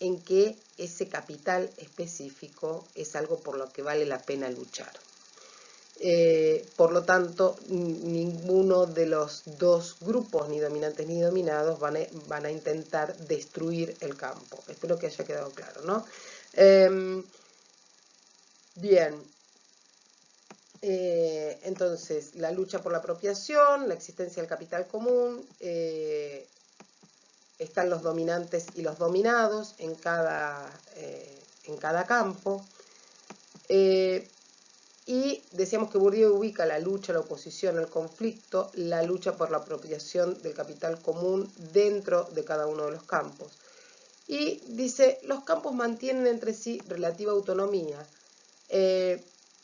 en que ese capital específico es algo por lo que vale la pena luchar. Por lo tanto, ninguno de los dos grupos, ni dominantes ni dominados, van a intentar destruir el campo. Espero que haya quedado claro, ¿no? Bien. Entonces, la lucha por la apropiación, la existencia del capital común, están los dominantes y los dominados en cada campo. Y decíamos que Bourdieu ubica la lucha, la oposición, el conflicto, la lucha por la apropiación del capital común dentro de cada uno de los campos. Y dice, los campos mantienen entre sí relativa autonomía,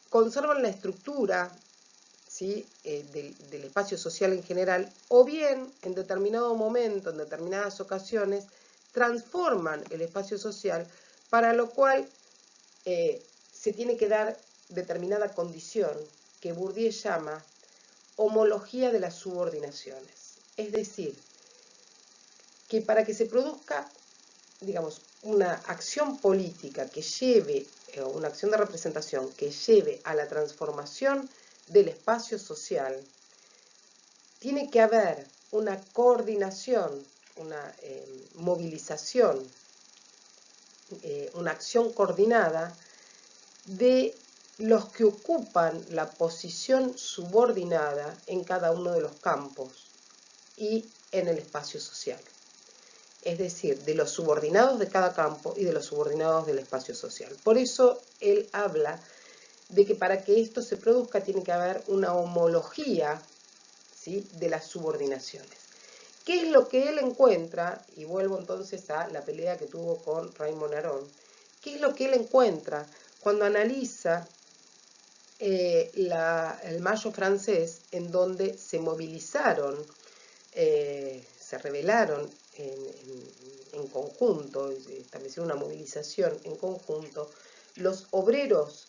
conservan la estructura, ¿sí?, del espacio social en general, o bien en determinado momento, en determinadas ocasiones, transforman el espacio social, para lo cual se tiene que dar determinada condición que Bourdieu llama homología de las subordinaciones. Es decir, que para que se produzca, digamos, una acción política que lleve, una acción de representación que lleve a la transformación del espacio social, tiene que haber una coordinación, una movilización, una acción coordinada de los que ocupan la posición subordinada en cada uno de los campos y en el espacio social. Es decir, de los subordinados de cada campo y de los subordinados del espacio social. Por eso él habla de que para que esto se produzca tiene que haber una homología, ¿sí?, de las subordinaciones. ¿Qué es lo que él encuentra? Y vuelvo entonces a la pelea que tuvo con Raymond Aron. ¿Qué es lo que él encuentra cuando analiza el Mayo francés, en donde se movilizaron, se rebelaron en conjunto, establecieron una movilización en conjunto, los obreros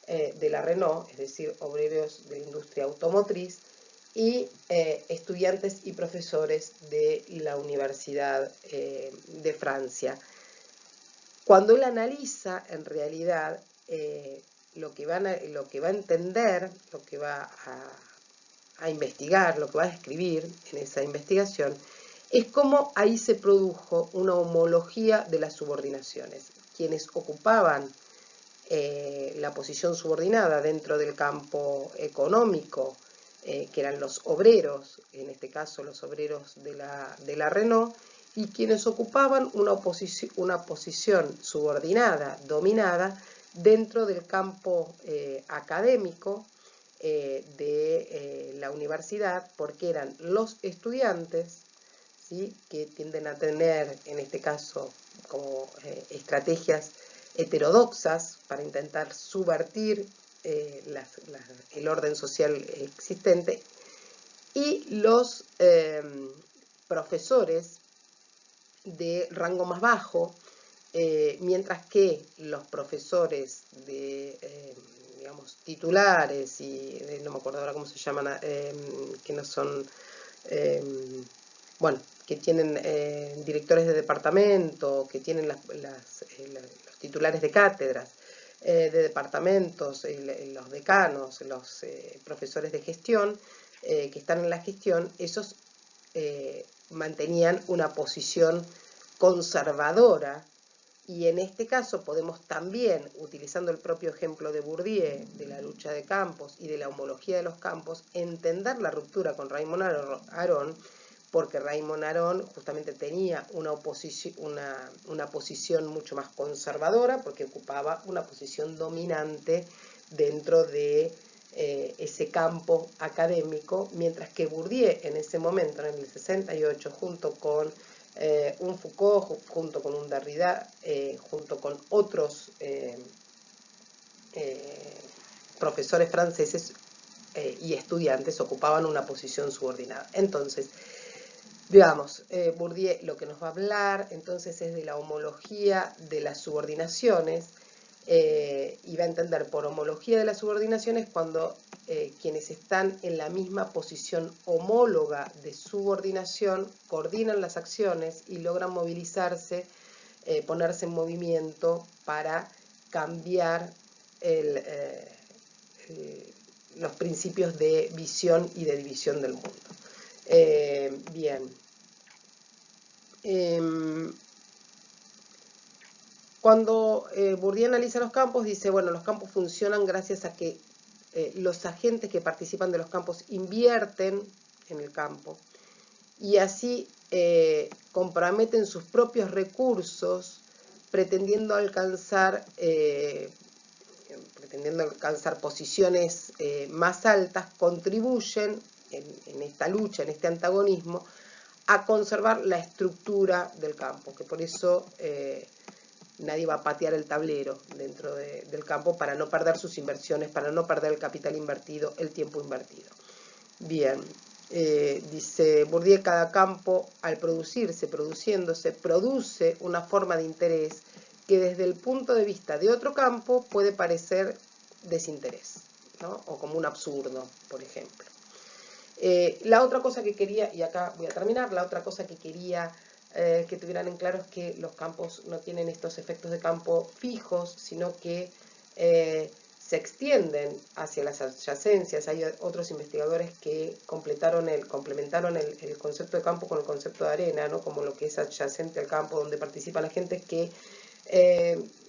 de la Renault, es decir, obreros de la industria automotriz, y estudiantes y profesores de la Universidad de Francia. Cuando él analiza, en realidad, lo que va a entender, lo que va a investigar, lo que va a escribir en esa investigación, es cómo ahí se produjo una homología de las subordinaciones. Quienes ocupaban la posición subordinada dentro del campo económico, que eran los obreros, en este caso los obreros de la Renault, y quienes ocupaban una posición subordinada, dominada, dentro del campo académico de la universidad, porque eran los estudiantes, ¿sí?, que tienden a tener, en este caso, como estrategias heterodoxas para intentar subvertir el orden social existente, y los profesores de rango más bajo, mientras que los profesores de, digamos, titulares y no me acuerdo ahora cómo se llaman, que no son, bueno, que tienen directores de departamento, que tienen los titulares de cátedras de departamentos, los decanos, los profesores de gestión, que están en la gestión, esos mantenían una posición conservadora, y en este caso podemos también, utilizando el propio ejemplo de Bourdieu, de la lucha de campos y de la homología de los campos, entender la ruptura con Raymond Aron, porque Raymond Aron justamente tenía una posición mucho más conservadora, porque ocupaba una posición dominante dentro de ese campo académico, mientras que Bourdieu en ese momento, en el 68, junto con un Foucault, junto con un Derrida, junto con otros profesores franceses y estudiantes, ocupaban una posición subordinada. Entonces, digamos, Bourdieu lo que nos va a hablar entonces es de la homología de las subordinaciones, y va a entender por homología de las subordinaciones cuando quienes están en la misma posición homóloga de subordinación coordinan las acciones y logran movilizarse, ponerse en movimiento para cambiar los principios de visión y de división del mundo. Bien. Cuando Bourdieu analiza los campos, dice, bueno, los campos funcionan gracias a que los agentes que participan de los campos invierten en el campo y así comprometen sus propios recursos pretendiendo alcanzar posiciones más altas, contribuyen en esta lucha, en este antagonismo, a conservar la estructura del campo, que por eso nadie va a patear el tablero dentro del campo para no perder sus inversiones, para no perder el capital invertido, el tiempo invertido. Bien, dice Bourdieu, cada campo al produciéndose, produce una forma de interés que desde el punto de vista de otro campo puede parecer desinterés, ¿no? O como un absurdo, por ejemplo. La otra cosa que quería, y acá voy a terminar, la otra cosa que quería que tuvieran en claro es que los campos no tienen estos efectos de campo fijos, sino que se extienden hacia las adyacencias. Hay otros investigadores que complementaron el concepto de campo con el concepto de arena, ¿no? Como lo que es adyacente al campo, donde participan agentes que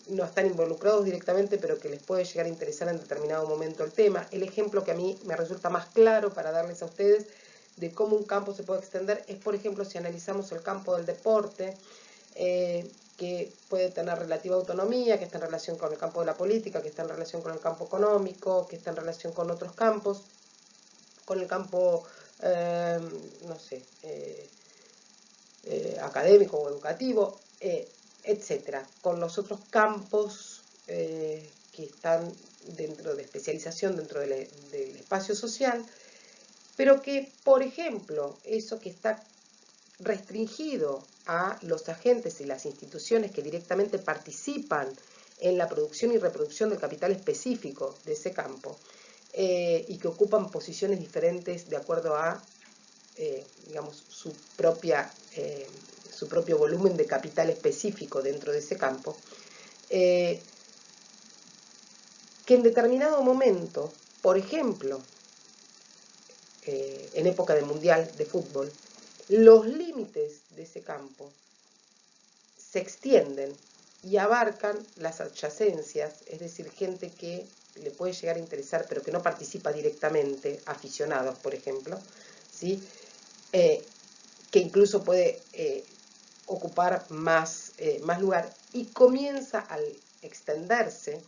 no están involucrados directamente, pero que les puede llegar a interesar en determinado momento el tema. El ejemplo que a mí me resulta más claro para darles a ustedes de cómo un campo se puede extender es, por ejemplo, si analizamos el campo del deporte, que puede tener relativa autonomía, que está en relación con el campo de la política, que está en relación con el campo económico, que está en relación con otros campos, con el campo, no sé, académico o educativo, etcétera, con los otros campos que están dentro de especialización dentro del espacio social, pero que, por ejemplo, eso que está restringido a los agentes y las instituciones que directamente participan en la producción y reproducción del capital específico de ese campo, y que ocupan posiciones diferentes de acuerdo a, digamos, su propio volumen de capital específico dentro de ese campo, que en determinado momento, por ejemplo, en época de mundial de fútbol, los límites de ese campo se extienden y abarcan las adyacencias, es decir, gente que le puede llegar a interesar pero que no participa directamente, aficionados, por ejemplo, ¿sí? Que incluso puede ocupar más lugar, y comienza al extenderse,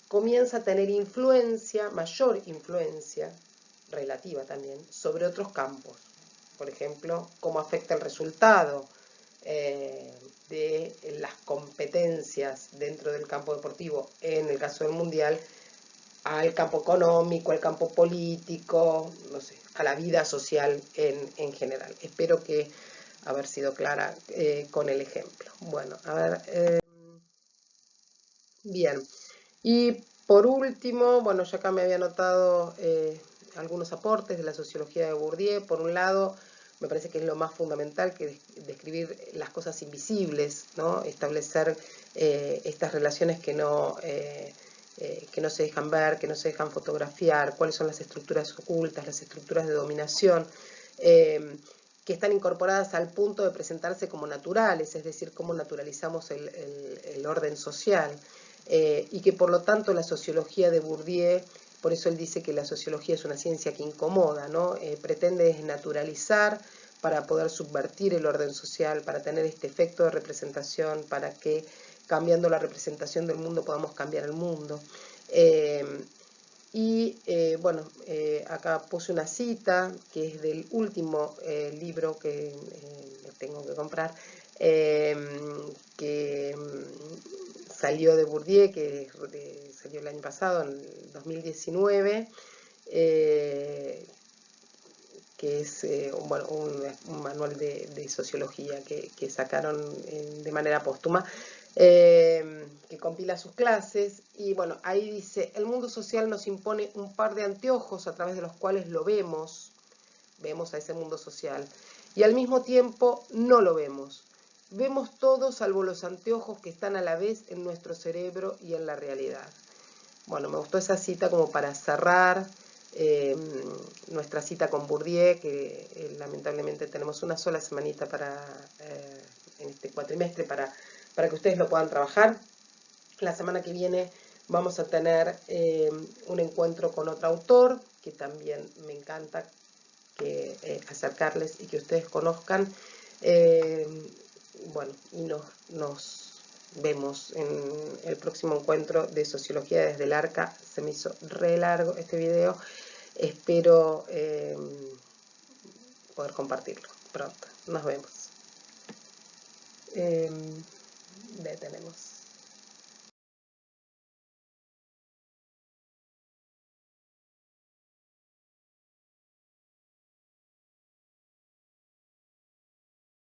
comienza a tener influencia, mayor influencia, relativa también, sobre otros campos. Por ejemplo, cómo afecta el resultado de las competencias dentro del campo deportivo, en el caso del mundial, al campo económico, al campo político, no sé, a la vida social en general. Espero que haber sido clara con el ejemplo. Bueno, a ver, bien. Y por último, bueno, yo acá me había anotado algunos aportes de la sociología de Bourdieu. Por un lado, me parece que es lo más fundamental, que describir las cosas invisibles, ¿no? Establecer estas relaciones que no se dejan ver, que no se dejan fotografiar, cuáles son las estructuras ocultas, las estructuras de dominación, que están incorporadas al punto de presentarse como naturales, es decir, cómo naturalizamos el orden social, y que por lo tanto la sociología de Bourdieu, por eso él dice que la sociología es una ciencia que incomoda, ¿no? Pretende desnaturalizar para poder subvertir el orden social, para tener este efecto de representación, para que cambiando la representación del mundo podamos cambiar el mundo. Bueno, acá puse una cita que es del último libro que tengo que comprar, que salió de Bourdieu, que salió el año pasado, en 2019, que es bueno, un manual de sociología que sacaron de manera póstuma, que compila sus clases, y bueno, ahí dice: el mundo social nos impone un par de anteojos a través de los cuales lo vemos a ese mundo social, y al mismo tiempo no lo vemos. Vemos todo salvo los anteojos que están a la vez en nuestro cerebro y en la realidad. Bueno, me gustó esa cita como para cerrar nuestra cita con Bourdieu, que lamentablemente tenemos una sola semanita en este cuatrimestre para que ustedes lo puedan trabajar. La semana que viene vamos a tener un encuentro con otro autor que también me encanta acercarles y que ustedes conozcan. Bueno, y nos vemos en el próximo encuentro de Sociología desde el Arca. Se me hizo re largo este video. Espero poder compartirlo pronto. Nos vemos. Detenemos.